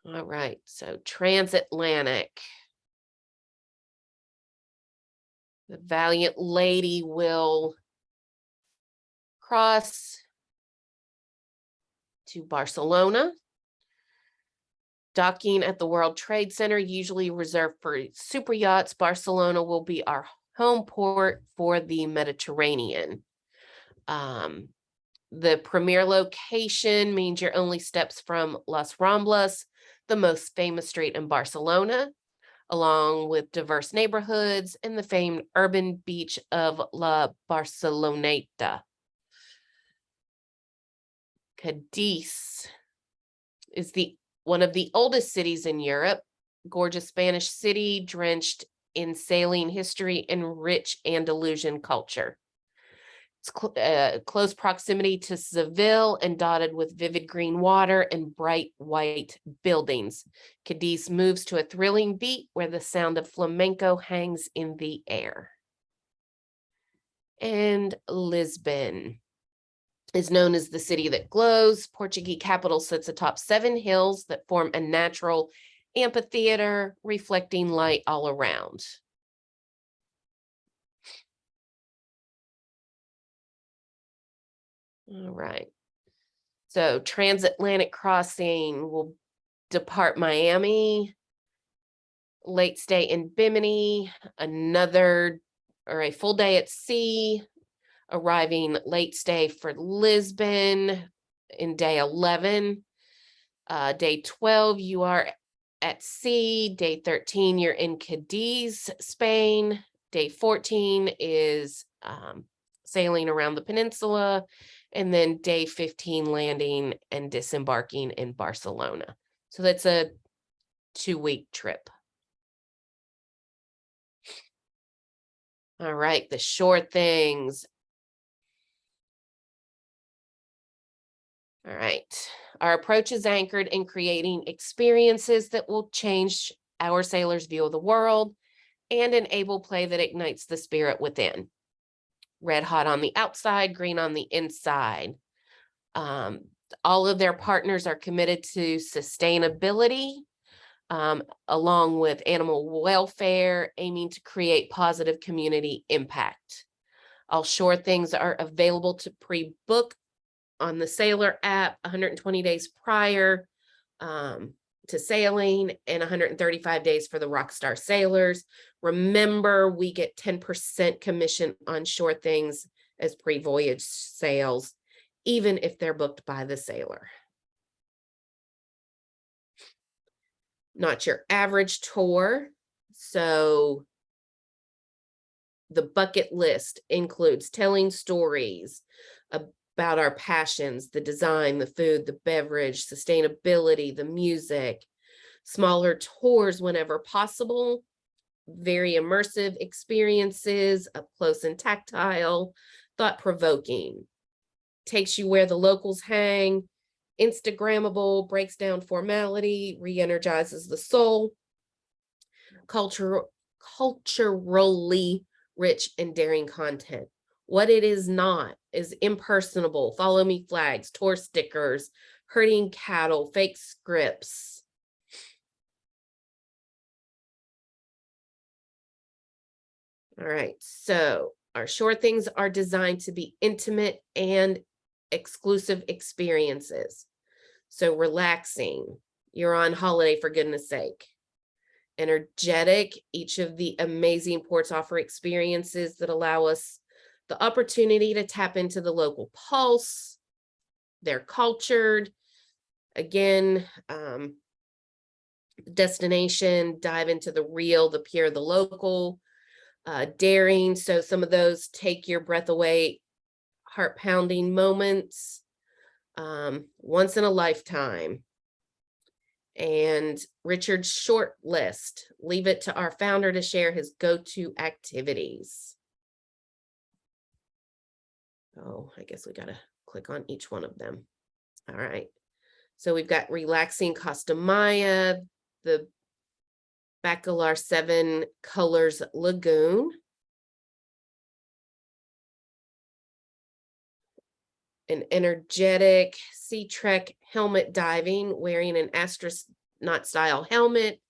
A: All right, so transatlantic. The Valiant Lady will cross to Barcelona. Docking at the World Trade Center, usually reserved for super yachts. Barcelona will be our home port for the Mediterranean. The premier location means you're only steps from Las Ramblas, the most famous street in Barcelona, along with diverse neighborhoods and the famed urban beach of La Barceloneta. Cadiz is one of the oldest cities in Europe, gorgeous Spanish city drenched in sailing history and rich Andalusian culture. It's close proximity to Seville and dotted with vivid green water and bright white buildings. Cadiz moves to a thrilling beat where the sound of flamenco hangs in the air. And Lisbon is known as the city that glows. Portuguese capital sits atop 7 hills that form a natural amphitheater, reflecting light all around. All right. So transatlantic crossing will depart Miami, late stay in Bimini, a full day at sea, arriving late stay for Lisbon in day 11. Day 12, you are at sea. Day 13, you're in Cadiz, Spain. Day 14 is sailing around the peninsula. And then day 15, landing and disembarking in Barcelona. So that's a 2-week trip. All right, the shore things. All right. Our approach is anchored in creating experiences that will change our sailors' view of the world and enable play that ignites the spirit within. Red hot on the outside, green on the inside. All of their partners are committed to sustainability, along with animal welfare, aiming to create positive community impact. All shore things are available to pre-book on the Sailor app 120 days prior to sailing and 135 days for the Rockstar sailors. Remember, we get 10% commission on shore things as pre-voyage sales, even if they're booked by the sailor. Not your average tour. So the bucket list includes telling stories about our passions, the design, the food, the beverage, sustainability, the music, smaller tours whenever possible, very immersive experiences, up close and tactile, thought-provoking, takes you where the locals hang, Instagrammable, breaks down formality, re-energizes the soul, culturally rich and daring content. What it is not is impersonable, follow me flags, tour stickers, herding cattle, fake scripts. All right, so our shore things are designed to be intimate and exclusive experiences. So relaxing, you're on holiday for goodness sake. Energetic, each of the amazing ports offer experiences that allow us the opportunity to tap into the local pulse. They're cultured. Again, destination, dive into the real, the pure, the local. Daring, so some of those take your breath away, heart-pounding moments. Once in a lifetime. And Richard's short list, leave it to our founder to share his go-to activities. Oh, I guess we got to click on each one of them. All right. So we've got relaxing Costa Maya, the Bacalar 7 Colors Lagoon. An energetic Sea Trek helmet diving, wearing an astronaut style helmet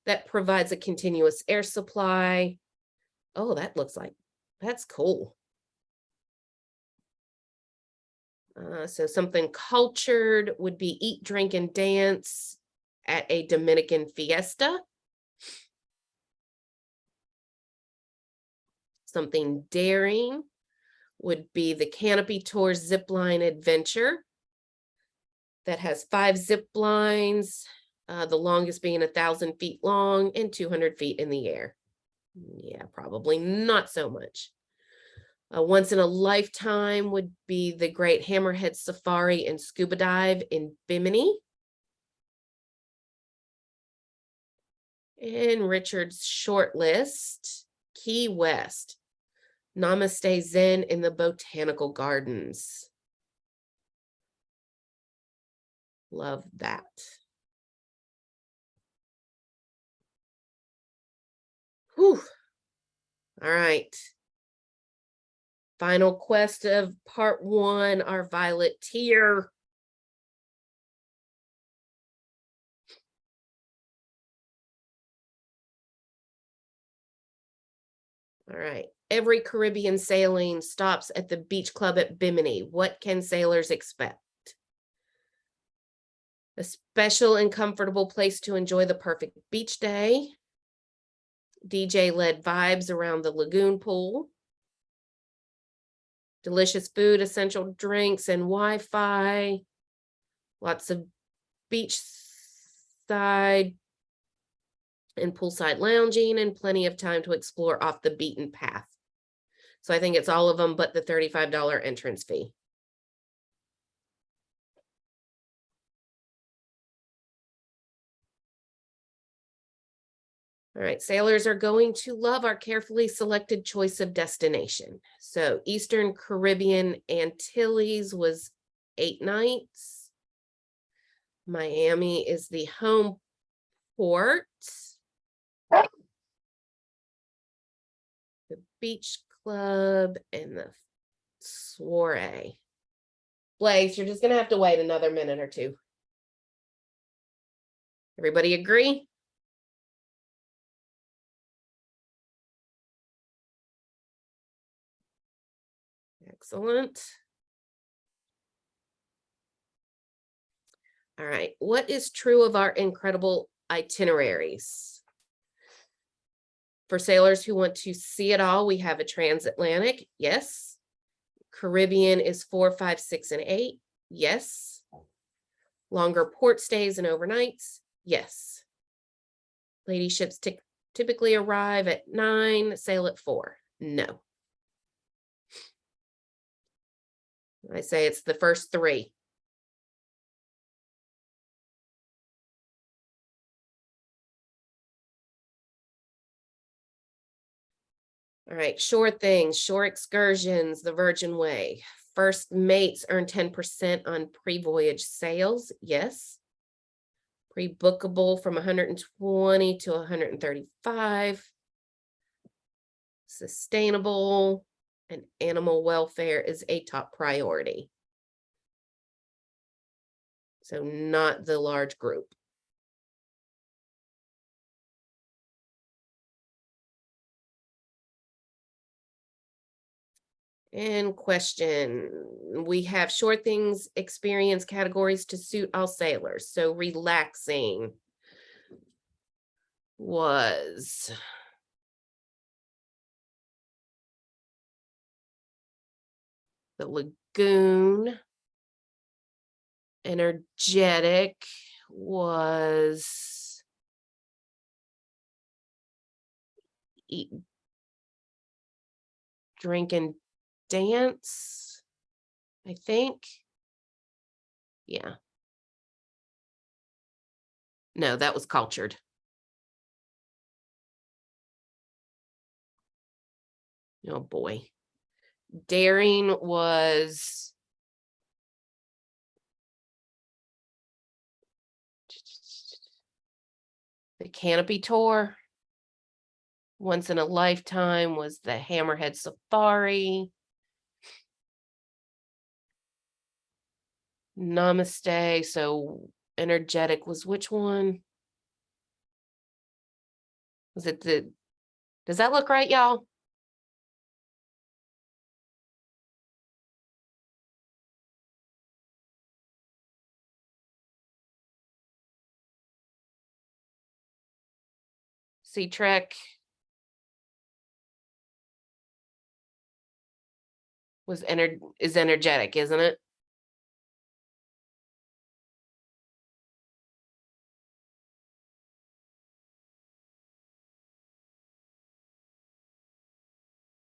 A: that provides a continuous air supply. Oh, that's cool. So something cultured would be eat, drink, and dance at a Dominican fiesta. Something daring would be the Canopy Tour Zipline Adventure that has 5 zip lines, the longest being 1,000 feet long and 200 feet in the air. Yeah, probably not so much. Once in a lifetime would be the Great Hammerhead Safari and Scuba Dive in Bimini. And Richard's short list, Key West, Namaste Zen in the Botanical Gardens. Love that. Whew. All right. Final quest of part 1, our violet tier. All right. Every Caribbean sailing stops at the beach club at Bimini. What can sailors expect? A special and comfortable place to enjoy the perfect beach day. DJ-led vibes around the lagoon pool. Delicious food, essential drinks, and Wi-Fi. Lots of beachside and poolside lounging, and plenty of time to explore off the beaten path. So I think it's all of them but the $35 entrance fee. All right, sailors are going to love our carefully selected choice of destination. So Eastern Caribbean Antilles was 8 nights. Miami is the home port. The beach club and the soiree. Blaze, you're just gonna have to wait another minute or two. Everybody agree? Excellent. All right, what is true of our incredible itineraries? For sailors who want to see it all, we have a transatlantic, yes. Caribbean is 4, 5, 6, and 8, yes. Longer port stays and overnights, yes. Lady ships typically arrive at 9, sail at 4, no. I say it's the first 3. All right, shore things, shore excursions, the Virgin Way. First mates earn 10% on pre-voyage sales, yes. Pre-bookable from 120 to 135. Sustainable and animal welfare is a top priority. So not the large group. And question, we have short things experience categories to suit all sailors. So relaxing was the lagoon. Energetic was eat, drink, and dance, I think. Yeah. No, that was cultured. Oh boy. Daring was the canopy tour. Once in a lifetime was the Hammerhead Safari. Namaste. So energetic was which one? Was it the, does that look right, y'all? Sea Trek was is energetic, isn't it?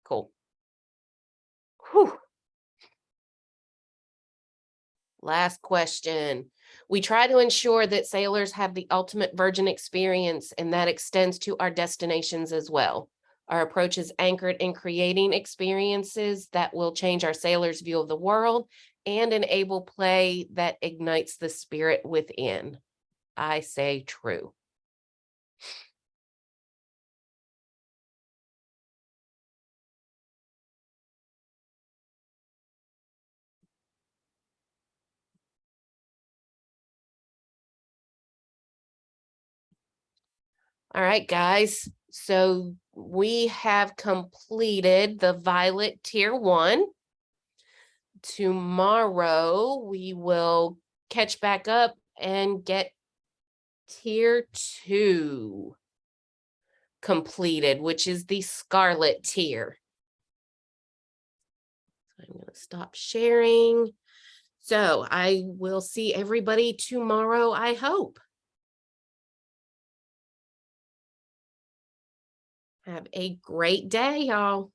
A: Cool. Whew. Last question. We try to ensure that sailors have the ultimate Virgin experience, and that extends to our destinations as well. Our approach is anchored in creating experiences that will change our sailors' view of the world and enable play that ignites the spirit within. I say true. All right, guys. So we have completed the Violet Tier 1. Tomorrow we will catch back up and get Tier 2 completed, which is the Scarlet tier. I'm going to stop sharing. So I will see everybody tomorrow, I hope. Have a great day, y'all.